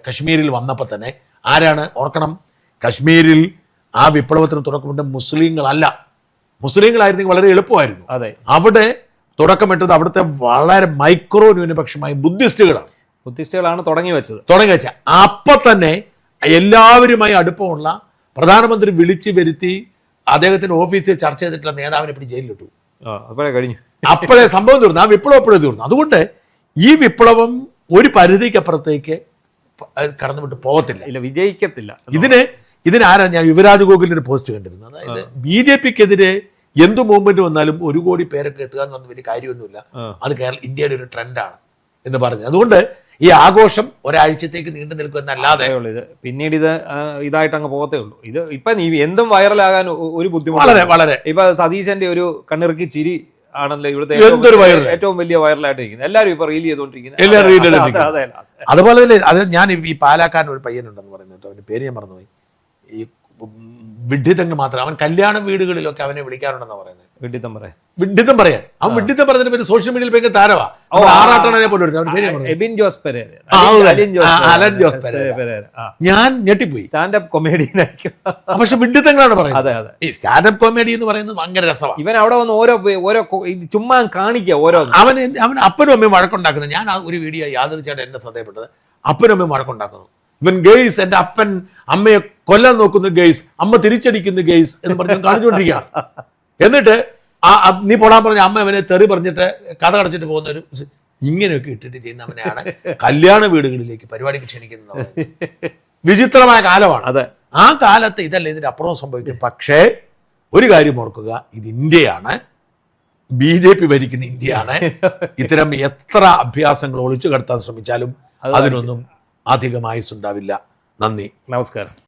കശ്മീരിൽ വന്നപ്പോൾ തന്നെ ആരാണ് ഓർക്കണം, കശ്മീരിൽ ആ വിപ്ലവത്തിന് തുടക്കമിട്ട മുസ്ലിങ്ങളായിരുന്നെങ്കിൽ വളരെ എളുപ്പമായിരുന്നു. അവിടെ തുടക്കമിട്ടത് അവിടുത്തെ വളരെ മൈക്രോ ന്യൂനപക്ഷമായ ബുദ്ധിസ്റ്റുകളാണ് തുടങ്ങി വെച്ച. അപ്പൊ തന്നെ എല്ലാവരുമായി അടുപ്പമുള്ള പ്രധാനമന്ത്രി വിളിച്ചു വരുത്തി അദ്ദേഹത്തിന്റെ ഓഫീസിൽ ചർച്ച ചെയ്തിട്ടുള്ള നേതാവിനെ പിടി ജയിലിലിട്ടു. അപ്പോഴേ സംഭവം തീർന്നു, ആ വിപ്ലവം അപ്പോഴേ തീർന്നു. അതുകൊണ്ട് ഈ വിപ്ലവം ഒരു പരിധിക്കപ്പുറത്തേക്ക് കടന്നുവിട്ട് പോകത്തില്ല, വിജയിക്കത്തില്ല. ഇതിനാരാണ് ഞാൻ യുവരാജ് ഗോകുലിന്റെ ഒരു പോസ്റ്റ് കണ്ടിരുന്നത്. അതായത് BJPക്കെതിരെ എന്ത് മൂവ്മെന്റ് വന്നാലും 1 കോടി പേരൊക്കെ എത്തുക എന്ന് പറഞ്ഞ വലിയ കാര്യമൊന്നുമില്ല, അത് ഇന്ത്യയുടെ ഒരു ട്രെൻഡാണ് എന്ന് പറഞ്ഞു. അതുകൊണ്ട് ഈ ആഘോഷം ഒരാഴ്ചത്തേക്ക് നീണ്ടു നിൽക്കുന്നല്ലാതെ പിന്നീട് ഇതായിട്ട് അങ്ങ് പോകത്തേ ഉള്ളൂ. ഇത് ഇപ്പൊ എന്തും വൈറലാകാൻ ഒരു ബുദ്ധിമുട്ട്. വളരെ ഇപ്പൊ സതീശന്റെ ഒരു കണ്ണിറുക്കി ചിരി ആണല്ലോ ഇവിടുത്തെ ഏറ്റവും വലിയ വൈറലായിട്ട് ഇരിക്കുന്നത്. എല്ലാവരും ഇപ്പൊ റീൽ ചെയ്തോണ്ടിരിക്കുന്നത്. അതുപോലെ തന്നെ അത് ഞാൻ ഈ പാലക്കാരൻ ഒരു പയ്യനുണ്ടെന്ന് പറയുന്നത്, അവന്റെ പേര് ഞാൻ മറന്നുപോയി. ഈ വിഡ്ഢിത്തങ്ങൾ മാത്രം, അവൻ കല്യാണ വീടുകളിലൊക്കെ അവനെ വിളിക്കാറുണ്ടെന്ന് പറയുന്നത്. വിഡ്ഢിത്തം പറയാൻ അവൻ വിഡ്ഢിത്തം പറഞ്ഞതിന് പേര് സോഷ്യൽ മീഡിയയിൽ ഭയങ്കര താരവാ. ആറാട്ടണനെ പോലെ അലൻ ജോസ് പെരേര. ഞാൻ ഞെട്ടിപ്പോയി. സ്റ്റാൻഡപ്പ് കൊമേഡിയൻ ആയിരിക്കും, പക്ഷെ വിഡ്ഢിത്തങ്ങളാണ് പറയുന്നത്. ഈ സ്റ്റാൻഡപ്പ് കോമഡി എന്ന് പറയുന്നത് ഭയങ്കര രസമാണ്. ഇവൻ അവിടെ വന്ന് ഓരോ ചുമ്മാ കാണിക്കുക ഓരോ അവൻ അപ്പനും അമ്മയും വഴക്കുണ്ടാക്കുന്നത്. ഞാൻ ആ ഒരു വീഡിയോ യാദൃച്ഛയായിട്ട് എന്നെ ശ്രദ്ധയപ്പെട്ടത്. അപ്പനും അമ്മയും വഴക്കുണ്ടാക്കുന്നു. ഇവൻ ഗെയ്സ്, എന്റെ അപ്പൻ അമ്മയെ കൊല്ലാൻ നോക്കുന്നു ഗെയ്സ്, അമ്മ തിരിച്ചടിക്കുന്നു ഗെയ്സ് എന്ന് പറഞ്ഞ് കാണിച്ചുകൊണ്ടിരിക്കുകയാണ്. എന്നിട്ട് നീ പോടാൻ പറഞ്ഞ അമ്മ അവനെ തെറി പറഞ്ഞിട്ട് കഥ കടച്ചിട്ട് പോകുന്ന ഒരു ഇങ്ങനെയൊക്കെ ഇട്ടിട്ട് ചെയ്യുന്നവനെയാണ് കല്യാണ വീടുകളിലേക്ക് പരിപാടിക്ക് ക്ഷണിക്കുന്നത്. വിചിത്രമായ കാലമാണ്. ആ കാലത്ത് ഇതല്ല, ഇതിന്റെ അപ്പുറം സംഭവിക്കും. പക്ഷേ ഒരു കാര്യം ഓർക്കുക, ഇത് ഇന്ത്യയാണ്, BJP ഭരിക്കുന്ന ഇന്ത്യയാണ്. ഇത്തരം എത്ര അഭ്യാസങ്ങൾ ഒളിച്ചു കടത്താൻ ശ്രമിച്ചാലും അതിനൊന്നും അധികമായുണ്ടാവില്ല. നന്ദി, നമസ്കാരം.